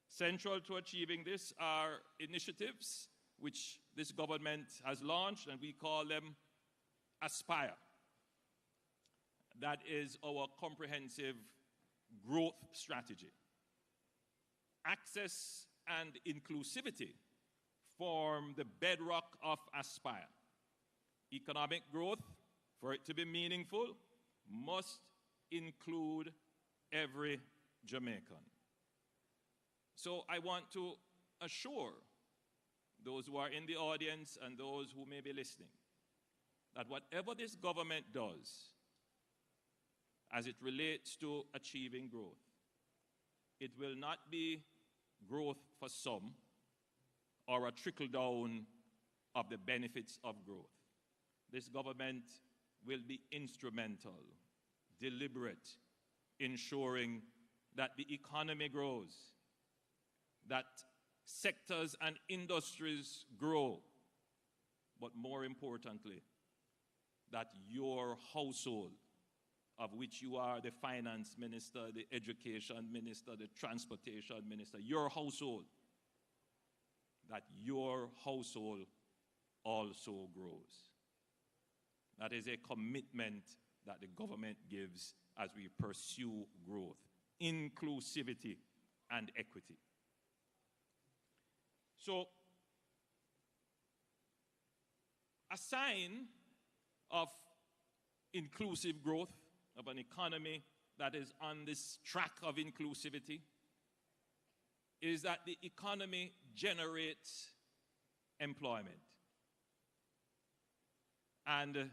Central to achieving this are initiatives which this government has launched, and we call them Aspire. That is our comprehensive growth strategy. Access and inclusivity form the bedrock of Aspire. Economic growth, for it to be meaningful, must include every Jamaican. So I want to assure those who are in the audience and those who may be listening that whatever this government does as it relates to achieving growth, it will not be growth for some or a trickle down of the benefits of growth. This government will be instrumental, deliberate, ensuring that the economy grows, that sectors and industries grow, but more importantly, that your household, of which you are the finance minister, the education minister, the transportation minister, your household, that your household also grows. That is a commitment that the government gives as we pursue growth, inclusivity, and equity. So, a sign of inclusive growth, of an economy that is on this track of inclusivity, is that the economy generates employment. And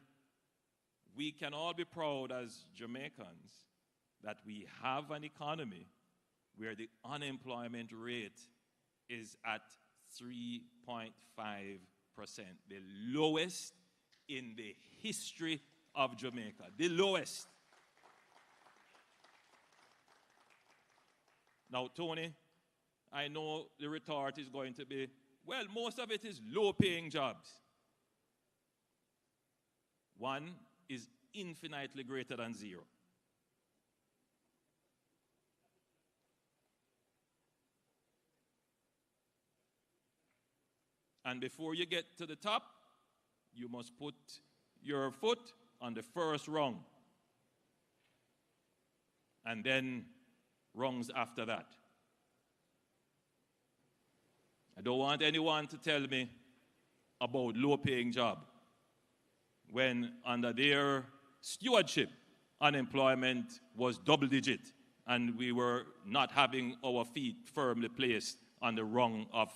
we can all be proud as Jamaicans that we have an economy where the unemployment rate is at 3.5%, the lowest in the history of Jamaica, the lowest. Now, Tony, I know the retort is going to be, well, most of it is low-paying jobs. One is infinitely greater than zero. And before you get to the top, you must put your foot on the first rung. And then rungs after that. I don't want anyone to tell me about low-paying job when under their stewardship, unemployment was double-digit and we were not having our feet firmly placed on the rung of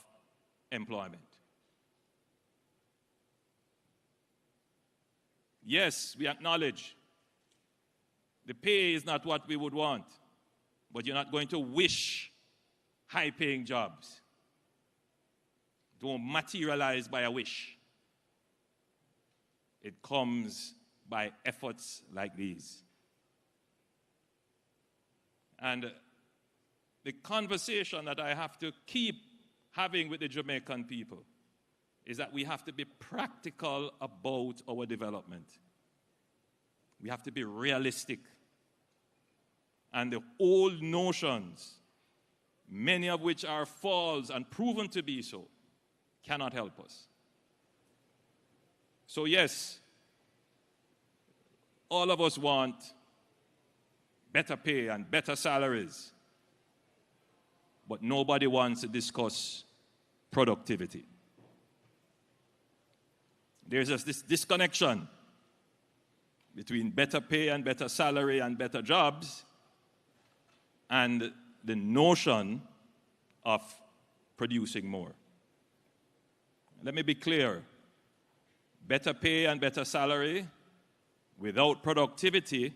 employment. Yes, we acknowledge the pay is not what we would want, but you're not going to wish high-paying jobs. Don't materialize by a wish. It comes by efforts like these. And the conversation that I have to keep having with the Jamaican people is that we have to be practical about our development. We have to be realistic. And the old notions, many of which are false and proven to be so, cannot help us. So yes, all of us want better pay and better salaries, but nobody wants to discuss productivity. There's just this disconnection between better pay and better salary and better jobs and the notion of producing more. Let me be clear. Better pay and better salary without productivity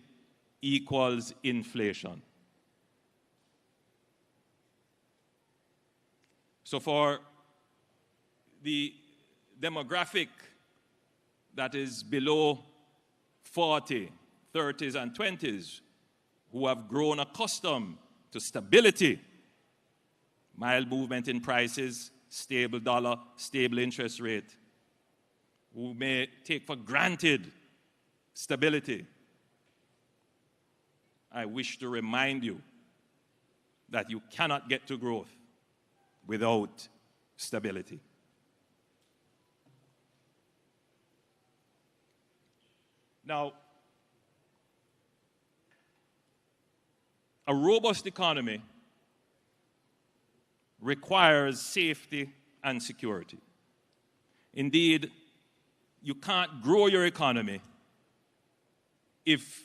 equals inflation. So for the demographic that is below 40, 30s, and 20s, who have grown accustomed to stability, mild movement in prices, stable dollar, stable interest rate, who may take for granted stability, I wish to remind you that you cannot get to growth without stability. Now, a robust economy requires safety and security. Indeed, you can't grow your economy if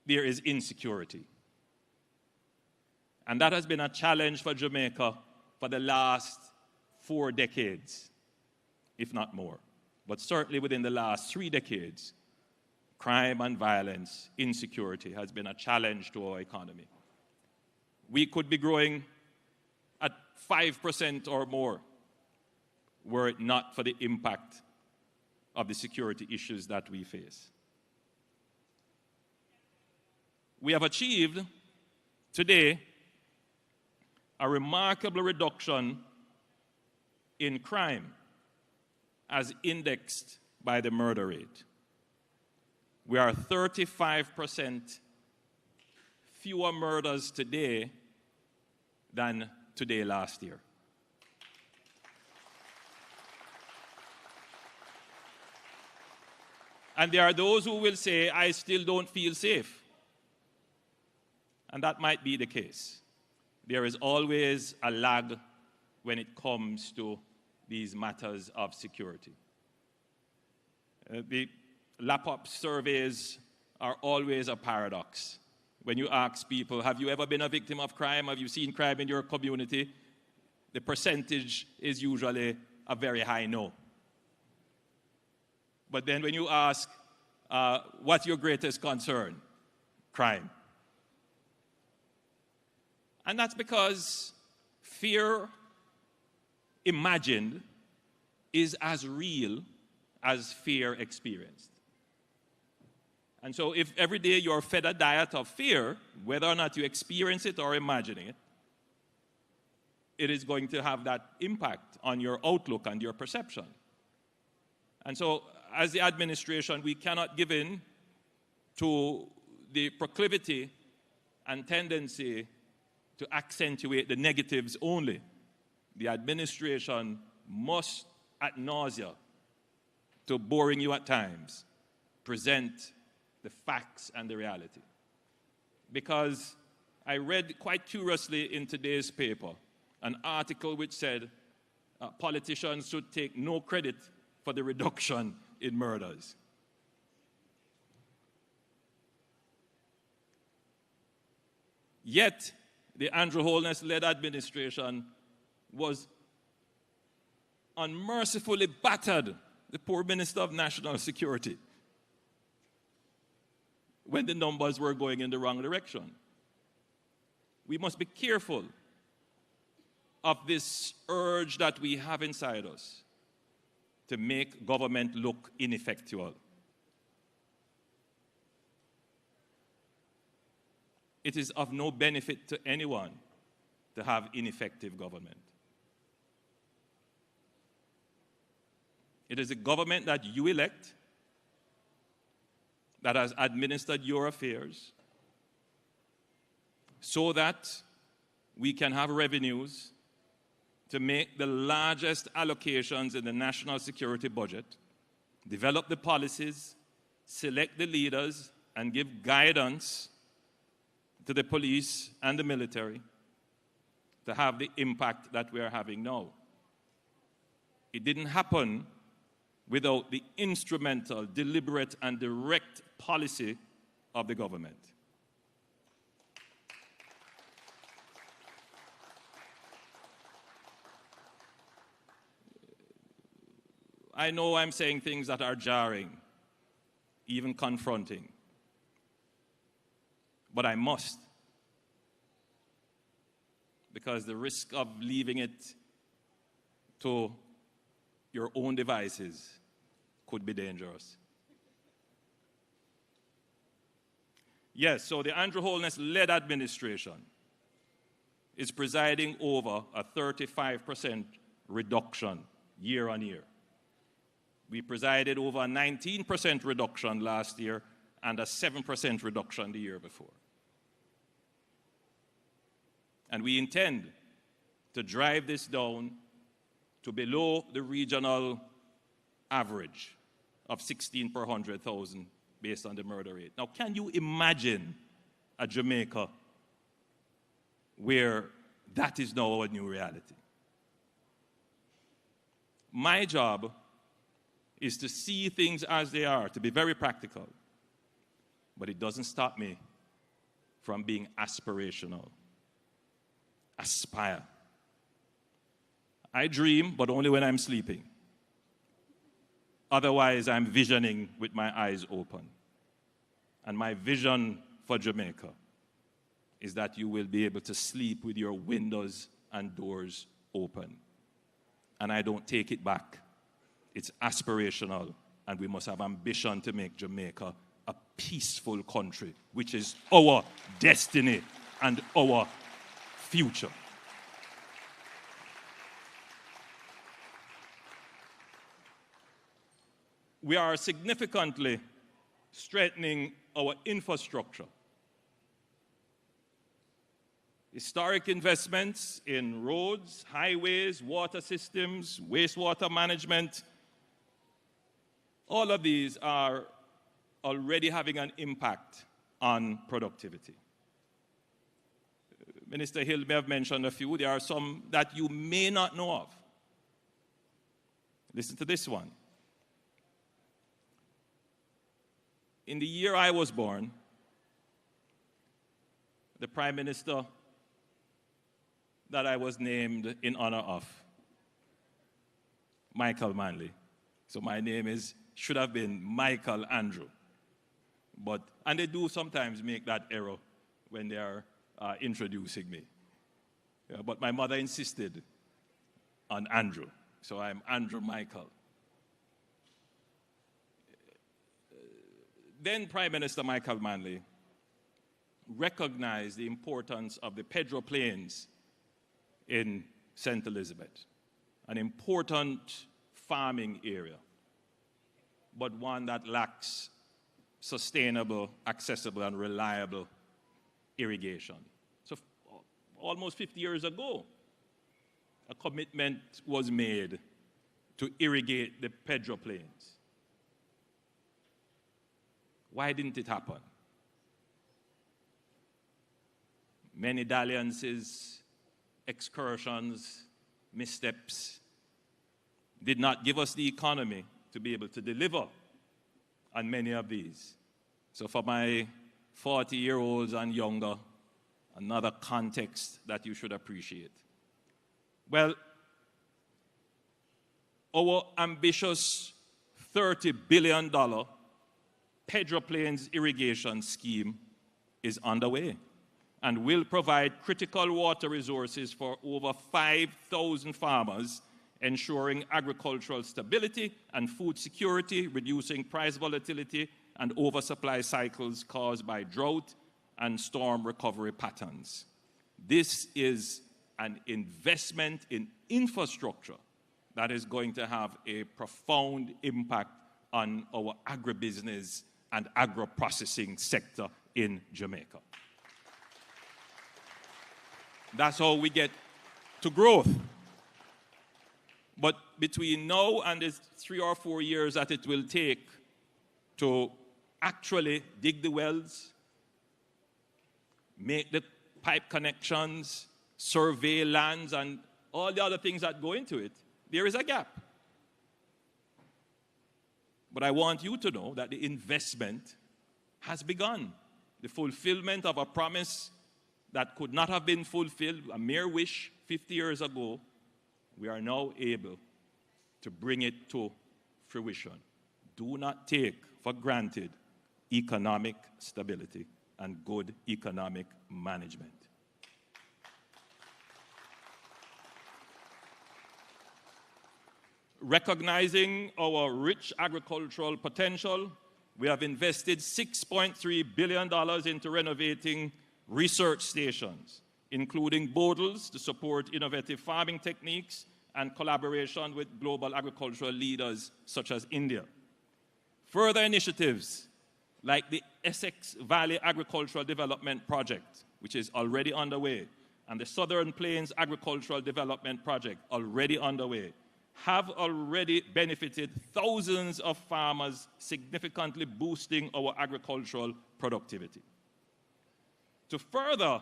there is insecurity. And that has been a challenge for Jamaica for the last 4 decades, if not more. But certainly within the last 3 decades, crime and violence, insecurity has been a challenge to our economy. We could be growing at 5% or more were it not for the impact of the security issues that we face. We have achieved today a remarkable reduction in crime as indexed by the murder rate. We are 35% fewer murders today than today last year. And there are those who will say, I still don't feel safe. And that might be the case. There is always a lag when it comes to these matters of security. The lap-up surveys are always a paradox. When you ask people, have you ever been a victim of crime? Have you seen crime in your community? The percentage is usually a very high no. But then when you ask, what's your greatest concern? Crime. And that's because fear imagined is as real as fear experienced. And so if every day you're fed a diet of fear, whether or not you experience it or imagining it, it is going to have that impact on your outlook and your perception. And so as the administration, we cannot give in to the proclivity and tendency to accentuate the negatives only. The administration must, ad nausea, to boring you at times, present the facts and the reality. Because I read quite curiously in today's paper an article which said politicians should take no credit for the reduction in murders. Yet, the Andrew Holness-led administration was unmercifully battered the poor Minister of National Security when the numbers were going in the wrong direction. We must be careful of this urge that we have inside us to make government look ineffectual. It is of no benefit to anyone to have ineffective government. It is a government that you elect that has administered your affairs so that we can have revenues to make the largest allocations in the national security budget, develop the policies, select the leaders, and give guidance to the police and the military to have the impact that we are having now. It didn't happen without the instrumental, deliberate, and direct policy of the government. I know I'm saying things that are jarring, even confronting, but I must, because the risk of leaving it to your own devices could be dangerous. Yes, so the Andrew Holness-led administration is presiding over a 35% reduction year on year. We presided over a 19% reduction last year and a 7% reduction the year before. And we intend to drive this down to below the regional average of 16 per 100,000 based on the murder rate. Now, can you imagine a Jamaica where that is now our new reality? My job is to see things as they are, to be very practical. But it doesn't stop me from being aspirational. aspire. I dream, but only when I'm sleeping. Otherwise, I'm visioning with my eyes open. And my vision for Jamaica is that you will be able to sleep with your windows and doors open. And I don't take it back. It's aspirational, and we must have ambition to make Jamaica a peaceful country, which is our destiny and our future. We are significantly strengthening our infrastructure. Historic investments in roads, highways, water systems, wastewater management, all of these are already having an impact on productivity. Minister Hill may have mentioned a few. There are some that you may not know of. Listen to this one. In the year I was born, the Prime Minister that I was named in honor of, Michael Manley. So my name should have been Michael Andrew. And they do sometimes make that error when they are introducing me. Yeah, but my mother insisted on Andrew, so I'm Andrew Michael. Then Prime Minister Michael Manley recognized the importance of the Pedro Plains in St. Elizabeth, an important farming area, but one that lacks sustainable, accessible, and reliable irrigation. So almost 50 years ago, a commitment was made to irrigate the Pedro Plains. Why didn't it happen? Many dalliances, excursions, missteps did not give us the economy to be able to deliver on many of these. So for my 40-year-olds and younger, another context that you should appreciate. Well, our ambitious $30 billion Pedro Plains irrigation scheme is underway and will provide critical water resources for over 5,000 farmers, ensuring agricultural stability and food security, reducing price volatility and oversupply cycles caused by drought and storm recovery patterns. This is an investment in infrastructure that is going to have a profound impact on our agribusiness and agro-processing sector in Jamaica. That's how we get to growth. But between now and the 3 or 4 years that it will take to actually dig the wells, make the pipe connections, survey lands, and all the other things that go into it, there is a gap. But I want you to know that the investment has begun. The fulfillment of a promise that could not have been fulfilled, a mere wish 50 years ago, we are now able to bring it to fruition. Do not take for granted economic stability and good economic management. Recognizing our rich agricultural potential, we have invested $6.3 billion into renovating research stations, including bodles to support innovative farming techniques and collaboration with global agricultural leaders such as India. Further initiatives like the Essex Valley Agricultural Development Project, which is already underway, and the Southern Plains Agricultural Development Project, already underway, have already benefited thousands of farmers, significantly boosting our agricultural productivity. To further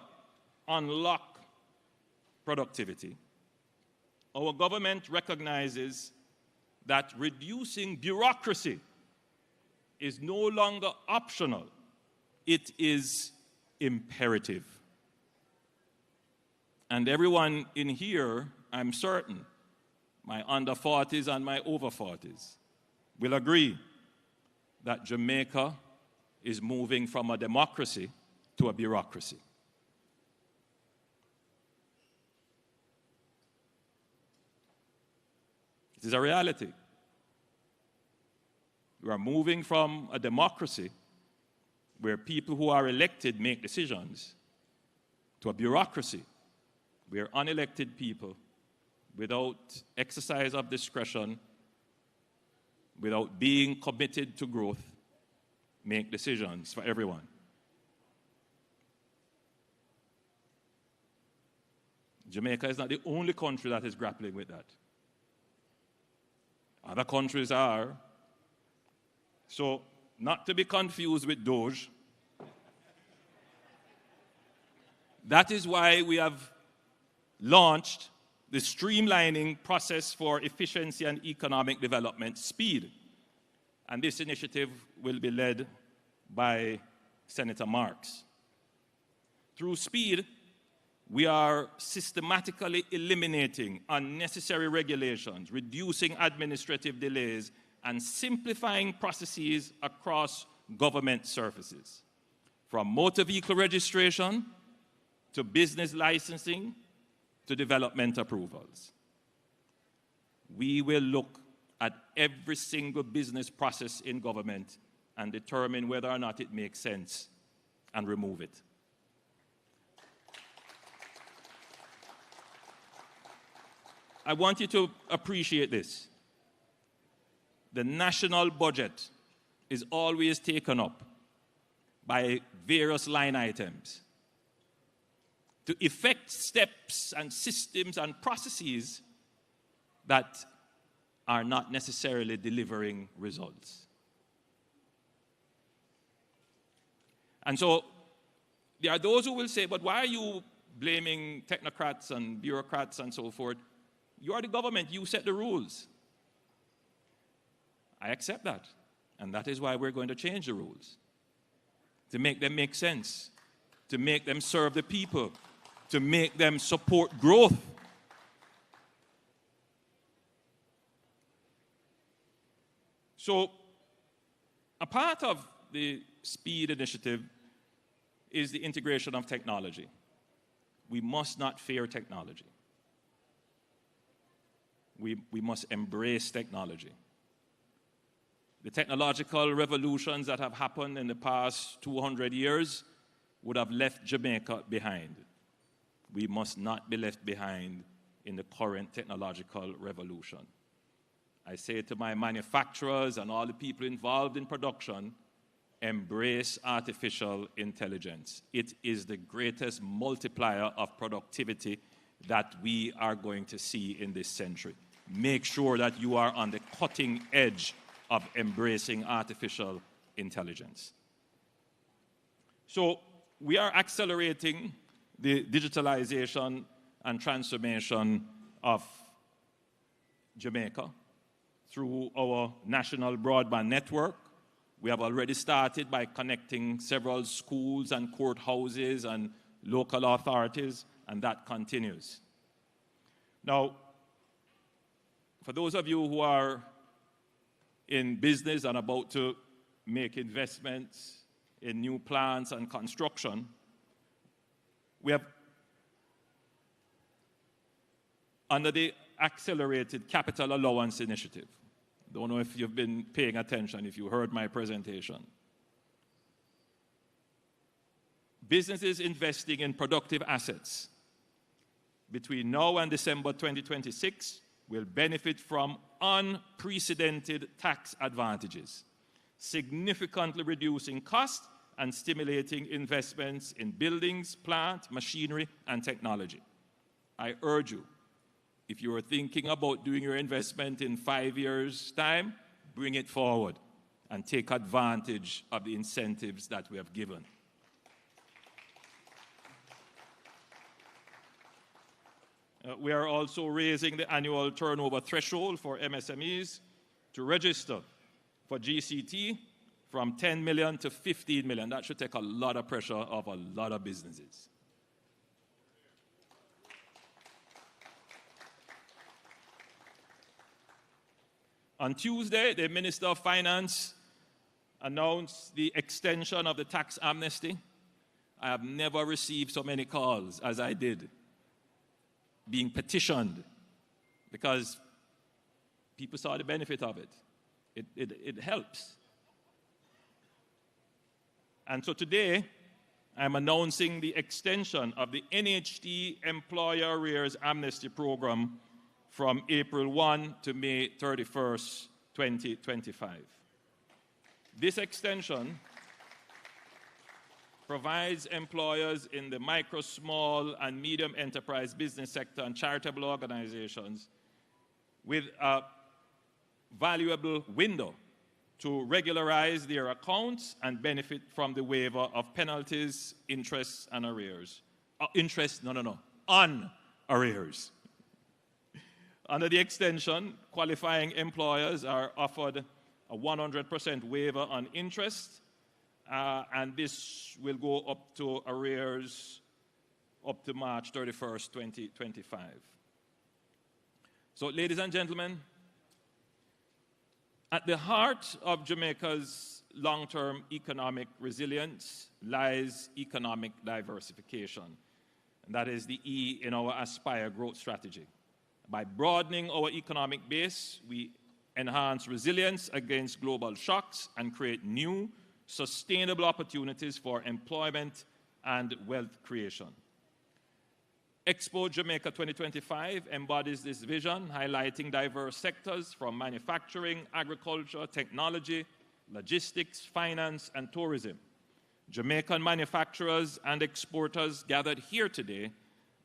unlock productivity, our government recognizes that reducing bureaucracy is no longer optional, it is imperative. And everyone in here, I'm certain, my under 40s and my over 40s, will agree that Jamaica is moving from a democracy to a bureaucracy. It is a reality. We are moving from a democracy where people who are elected make decisions to a bureaucracy where unelected people, without exercise of discretion, without being committed to growth, make decisions for everyone. Jamaica is not the only country that is grappling with that. Other countries are. So, not to be confused with Doge. That is why we have launched the streamlining process for efficiency and economic development, SPEED. And this initiative will be led by Senator Marks. Through SPEED, we are systematically eliminating unnecessary regulations, reducing administrative delays, and simplifying processes across government services, from motor vehicle registration to business licensing to development approvals. We will look at every single business process in government and determine whether or not it makes sense and remove it. I want you to appreciate this. The national budget is always taken up by various line items to effect steps and systems and processes that are not necessarily delivering results. And so there are those who will say, but why are you blaming technocrats and bureaucrats and so forth? You are the government, you set the rules. I accept that. And that is why we're going to change the rules. To make them make sense. To make them serve the people. To make them support growth. So, a part of the SPEED initiative is the integration of technology. We must not fear technology. We must embrace technology. The technological revolutions that have happened in the past 200 years would have left Jamaica behind. We must not be left behind in the current technological revolution. I say to my manufacturers and all the people involved in production, embrace artificial intelligence. It is the greatest multiplier of productivity that we are going to see in this century. Make sure that you are on the cutting edge of embracing artificial intelligence. So we are accelerating the digitalization and transformation of Jamaica through our national broadband network. We have already started by connecting several schools and courthouses and local authorities, and that continues. Now, for those of you who are in business and about to make investments in new plants and construction, we have, under the Accelerated Capital Allowance Initiative, don't know if you've been paying attention, if you heard my presentation. Businesses investing in productive assets between now and December 2026 will benefit from unprecedented tax advantages, significantly reducing costs and stimulating investments in buildings, plant, machinery, and technology. I urge you, if you are thinking about doing your investment in 5 years' time, bring it forward and take advantage of the incentives that we have given. We are also raising the annual turnover threshold for MSMEs to register for GCT from 10 million to 15 million. That should take a lot of pressure off a lot of businesses. On Tuesday, the Minister of Finance announced the extension of the tax amnesty. I have never received so many calls as I did, being petitioned, because people saw the benefit of it. It helps. And so today, I'm announcing the extension of the NHT Employer Arrears Amnesty Program from April 1 to May 31st, 2025. This extension provides employers in the micro, small, and medium enterprise business sector and charitable organizations with a valuable window to regularize their accounts and benefit from the waiver of penalties, interest, and arrears. On arrears. Under the extension, qualifying employers are offered a 100% waiver on interest, and this will go up to arrears up to March 31st, 2025. So, ladies and gentlemen, at the heart of Jamaica's long-term economic resilience lies economic diversification. And that is the E in our Aspire growth strategy. By broadening our economic base, we enhance resilience against global shocks and create new, sustainable opportunities for employment and wealth creation. Expo Jamaica 2025 embodies this vision, highlighting diverse sectors from manufacturing, agriculture, technology, logistics, finance, and tourism. Jamaican manufacturers and exporters gathered here today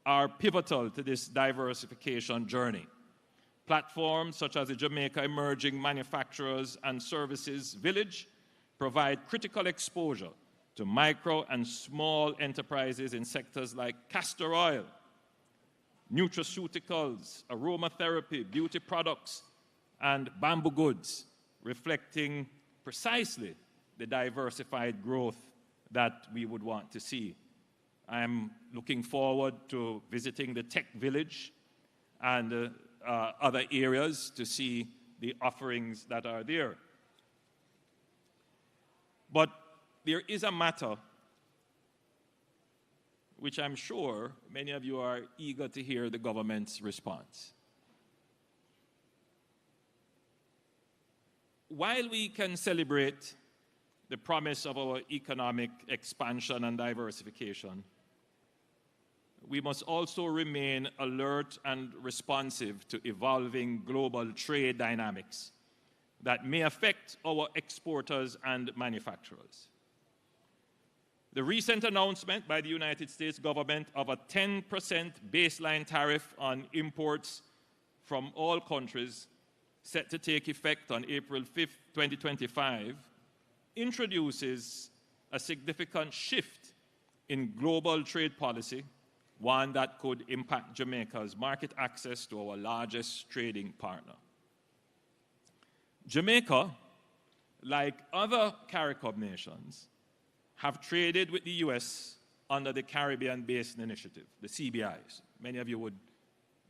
are pivotal to this diversification journey. Platforms such as the Jamaica Emerging Manufacturers and Services Village provide critical exposure to micro and small enterprises in sectors like castor oil, nutraceuticals, aromatherapy, beauty products, and bamboo goods, reflecting precisely the diversified growth that we would want to see. I'm looking forward to visiting the tech village and other areas to see the offerings that are there. But there is a matter which I'm sure many of you are eager to hear the government's response. While we can celebrate the promise of our economic expansion and diversification, we must also remain alert and responsive to evolving global trade dynamics that may affect our exporters and manufacturers. The recent announcement by the United States government of a 10% baseline tariff on imports from all countries set to take effect on April 5th, 2025, introduces a significant shift in global trade policy, one that could impact Jamaica's market access to our largest trading partner. Jamaica, like other CARICOM nations, have traded with the U.S. under the Caribbean Basin Initiative, the CBIs. Many of you would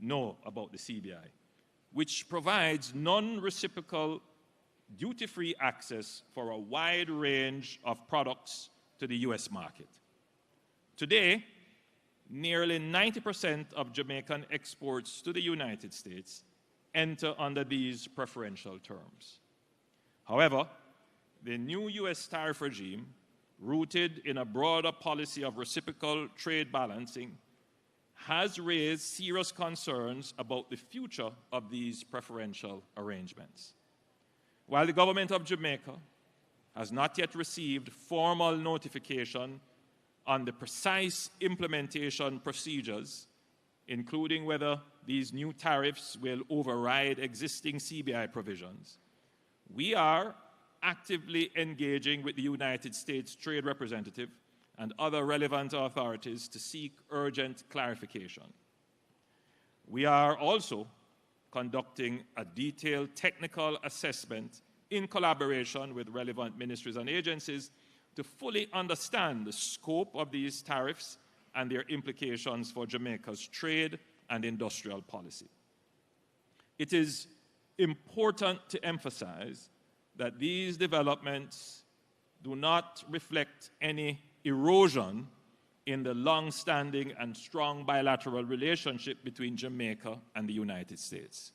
know about the CBI, which provides non-reciprocal duty-free access for a wide range of products to the U.S. market. Today, nearly 90% of Jamaican exports to the United States enter under these preferential terms. However, the new U.S. tariff regime, rooted in a broader policy of reciprocal trade balancing, has raised serious concerns about the future of these preferential arrangements. While the government of Jamaica has not yet received formal notification on the precise implementation procedures, including whether these new tariffs will override existing CBI provisions, we are actively engaging with the United States Trade Representative and other relevant authorities to seek urgent clarification. We are also conducting a detailed technical assessment in collaboration with relevant ministries and agencies to fully understand the scope of these tariffs and their implications for Jamaica's trade and industrial policy. It is important to emphasize that these developments do not reflect any erosion in the long-standing and strong bilateral relationship between Jamaica and the United States.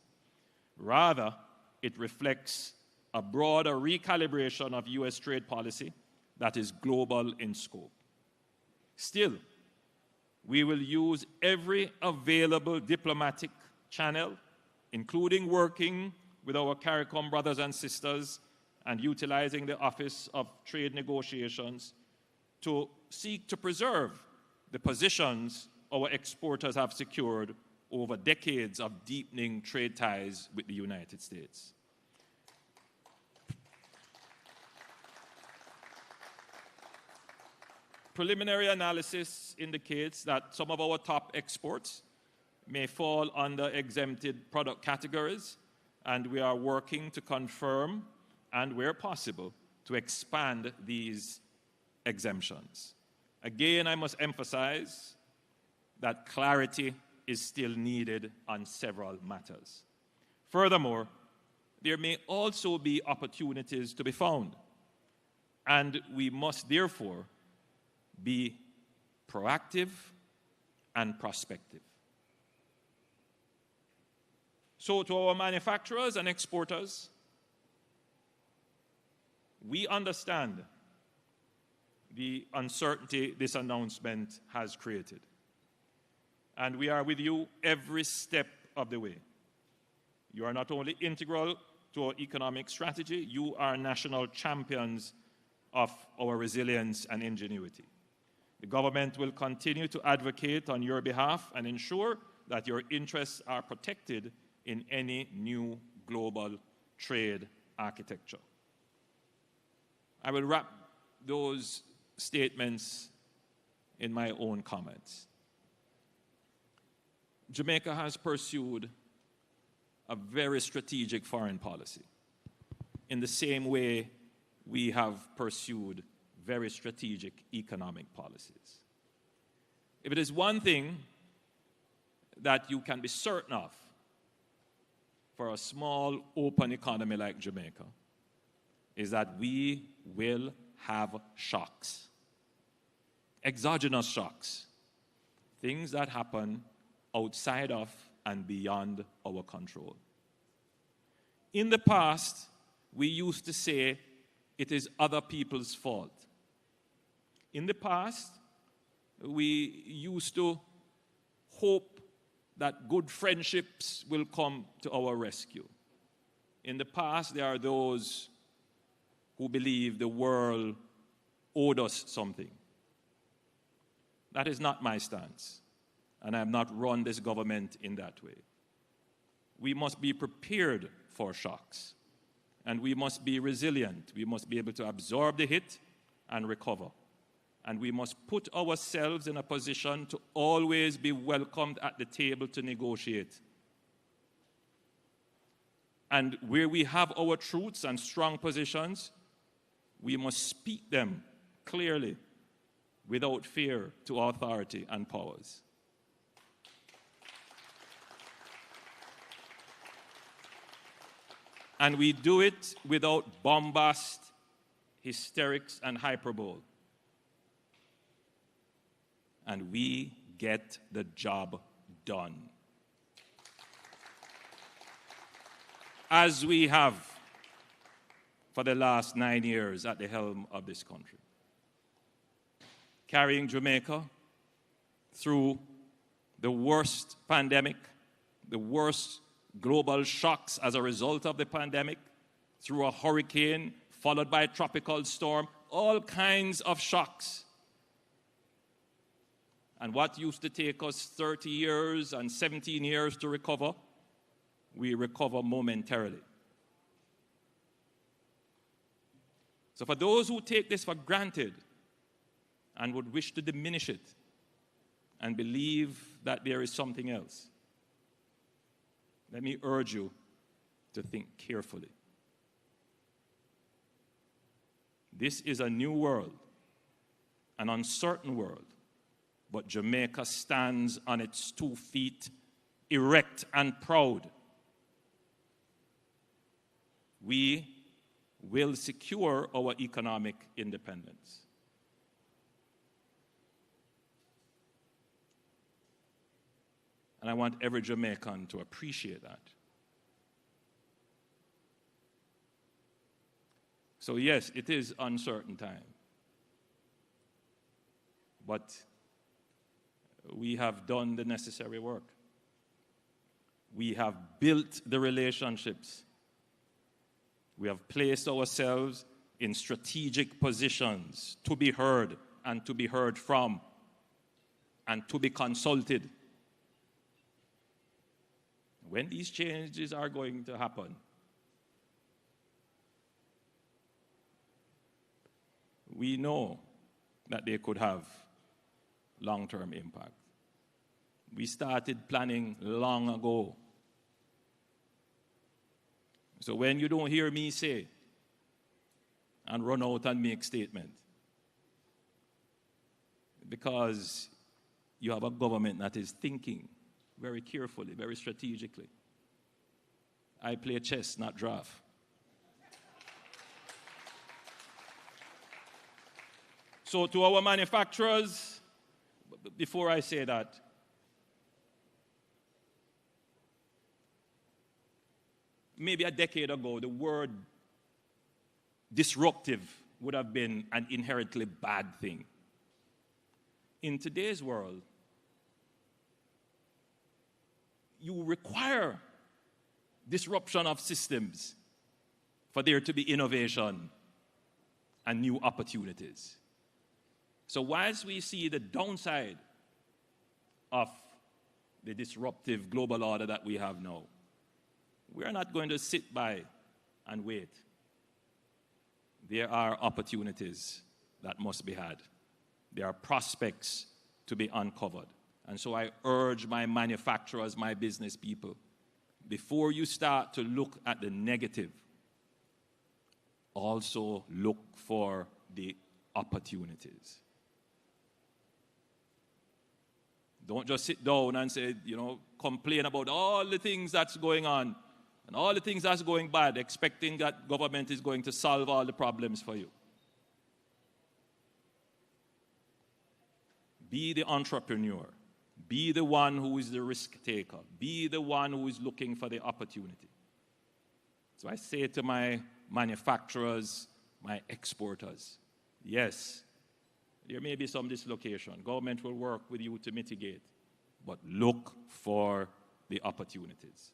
Rather, it reflects a broader recalibration of U.S. trade policy that is global in scope. Still, we will use every available diplomatic channel, including working with our CARICOM brothers and sisters and utilizing the Office of Trade Negotiations to seek to preserve the positions our exporters have secured over decades of deepening trade ties with the United States. Preliminary analysis indicates that some of our top exports may fall under exempted product categories, and we are working to confirm and, where possible, to expand these exemptions. Again, I must emphasize that clarity is still needed on several matters. Furthermore, there may also be opportunities to be found, and we must therefore be proactive and prospective. So to our manufacturers and exporters, we understand the uncertainty this announcement has created. And we are with you every step of the way. You are not only integral to our economic strategy, you are national champions of our resilience and ingenuity. The government will continue to advocate on your behalf and ensure that your interests are protected in any new global trade architecture. I will wrap those statements in my own comments. Jamaica has pursued a very strategic foreign policy in the same way we have pursued very strategic economic policies. If it is one thing that you can be certain of for a small, open economy like Jamaica, is that we will have shocks, exogenous shocks, things that happen outside of and beyond our control. In the past, we used to say it is other people's fault. In the past, we used to hope that good friendships will come to our rescue. In the past, there are those who believe the world owed us something. That is not my stance, and I have not run this government in that way. We must be prepared for shocks, and we must be resilient. We must be able to absorb the hit and recover. And we must put ourselves in a position to always be welcomed at the table to negotiate. And where we have our truths and strong positions, we must speak them clearly without fear to authority and powers. And we do it without bombast, hysterics, and hyperbole. And we get the job done. As we have for the last 9 years at the helm of this country. Carrying Jamaica through the worst pandemic, the worst global shocks as a result of the pandemic, through a hurricane followed by a tropical storm, all kinds of shocks. And what used to take us 30 years and 17 years to recover, we recover momentarily. So for those who take this for granted and would wish to diminish it and believe that there is something else, let me urge you to think carefully. This is a new world, an uncertain world, but Jamaica stands on its 2 feet, erect and proud. we will secure our economic independence. And I want every Jamaican to appreciate that. So yes, it is uncertain time. But we have done the necessary work. We have built the relationships. We have placed ourselves in strategic positions to be heard and to be heard from and to be consulted. When these changes are going to happen, we know that they could have long-term impact. We started planning long ago. So when you don't hear me say and run out and make statements, because you have a government that is thinking very carefully, very strategically. I play chess, not draft. So to our manufacturers, before I say that, maybe a decade ago, the word disruptive would have been an inherently bad thing. In today's world, you require disruption of systems for there to be innovation and new opportunities. So whilst we see the downside of the disruptive global order that we have now, we are not going to sit by and wait. There are opportunities that must be had. There are prospects to be uncovered. And so I urge my manufacturers, my business people, before you start to look at the negative, also look for the opportunities. Don't just sit down and say, complain about all the things that's going on and all the things that's going bad, expecting that government is going to solve all the problems for you. Be the entrepreneur. Be the one who is the risk taker. Be the one who is looking for the opportunity. So I say to my manufacturers, my exporters, yes, there may be some dislocation. Government will work with you to mitigate, but look for the opportunities.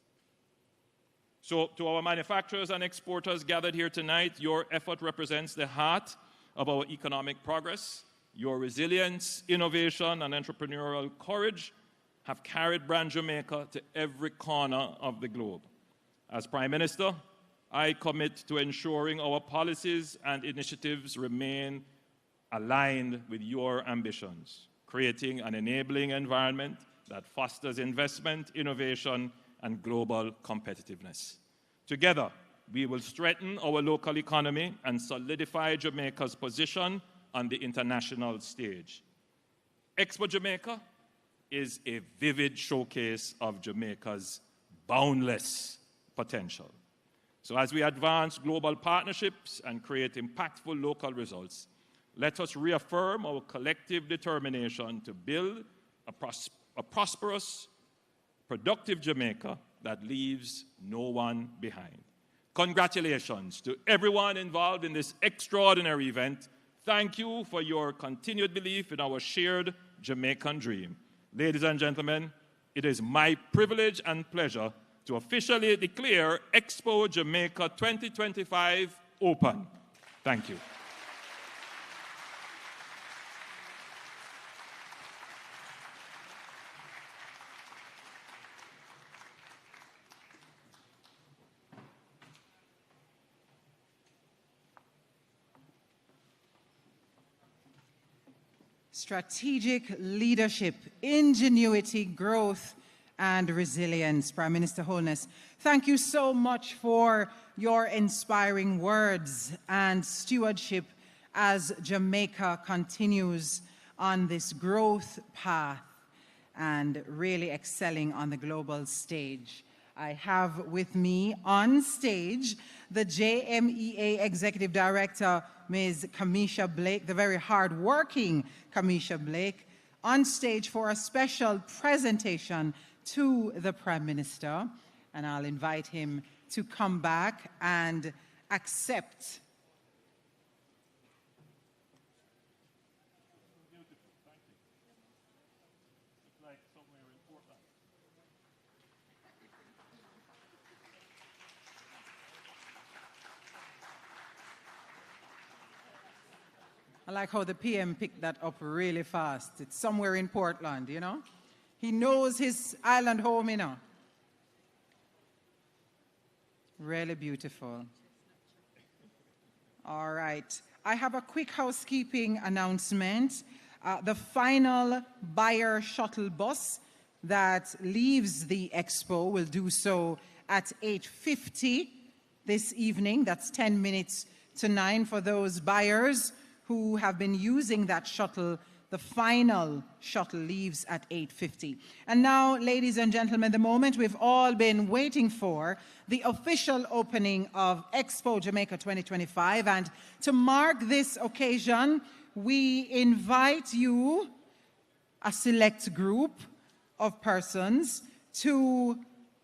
So to our manufacturers and exporters gathered here tonight, your effort represents the heart of our economic progress. Your resilience, innovation, and entrepreneurial courage have carried brand Jamaica to every corner of the globe. As Prime Minister, I commit to ensuring our policies and initiatives remain aligned with your ambitions, creating an enabling environment that fosters investment, innovation, and global competitiveness. Together, we will strengthen our local economy and solidify Jamaica's position on the international stage. Expo Jamaica is a vivid showcase of Jamaica's boundless potential. So as we advance global partnerships and create impactful local results, let us reaffirm our collective determination to build a prosperous, productive Jamaica that leaves no one behind. Congratulations to everyone involved in this extraordinary event. Thank you for your continued belief in our shared Jamaican dream. Ladies and gentlemen, it is my privilege and pleasure to officially declare Expo Jamaica 2025 open. Thank you. Strategic leadership, ingenuity, growth, and resilience. Prime Minister Holness, thank you so much for your inspiring words and stewardship as Jamaica continues on this growth path and really excelling on the global stage. I have with me on stage the JMEA Executive Director, Ms. Kamisha Blake, the very hard-working Kamisha Blake, on stage for a special presentation to the Prime Minister. And I'll invite him to come back and accept. I like how the PM picked that up really fast. It's somewhere in Portland, you know? He knows his island home, you know? Really beautiful. All right. I have a quick housekeeping announcement. The final buyer shuttle bus that leaves the expo will do so at 8:50 this evening. That's 10 minutes to 9 for those buyers who have been using that shuttle. The final shuttle leaves at 8:50. And now, ladies and gentlemen, the moment we've all been waiting for, the official opening of Expo Jamaica 2025. And to mark this occasion, we invite you, a select group of persons, to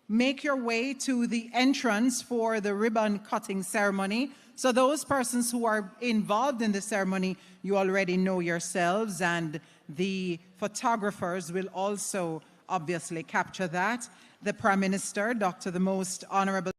make your way to the entrance for the ribbon cutting ceremony. So those persons who are involved in the ceremony, you already know yourselves, and the photographers will also obviously capture that. The Prime Minister, Dr. the Most Honorable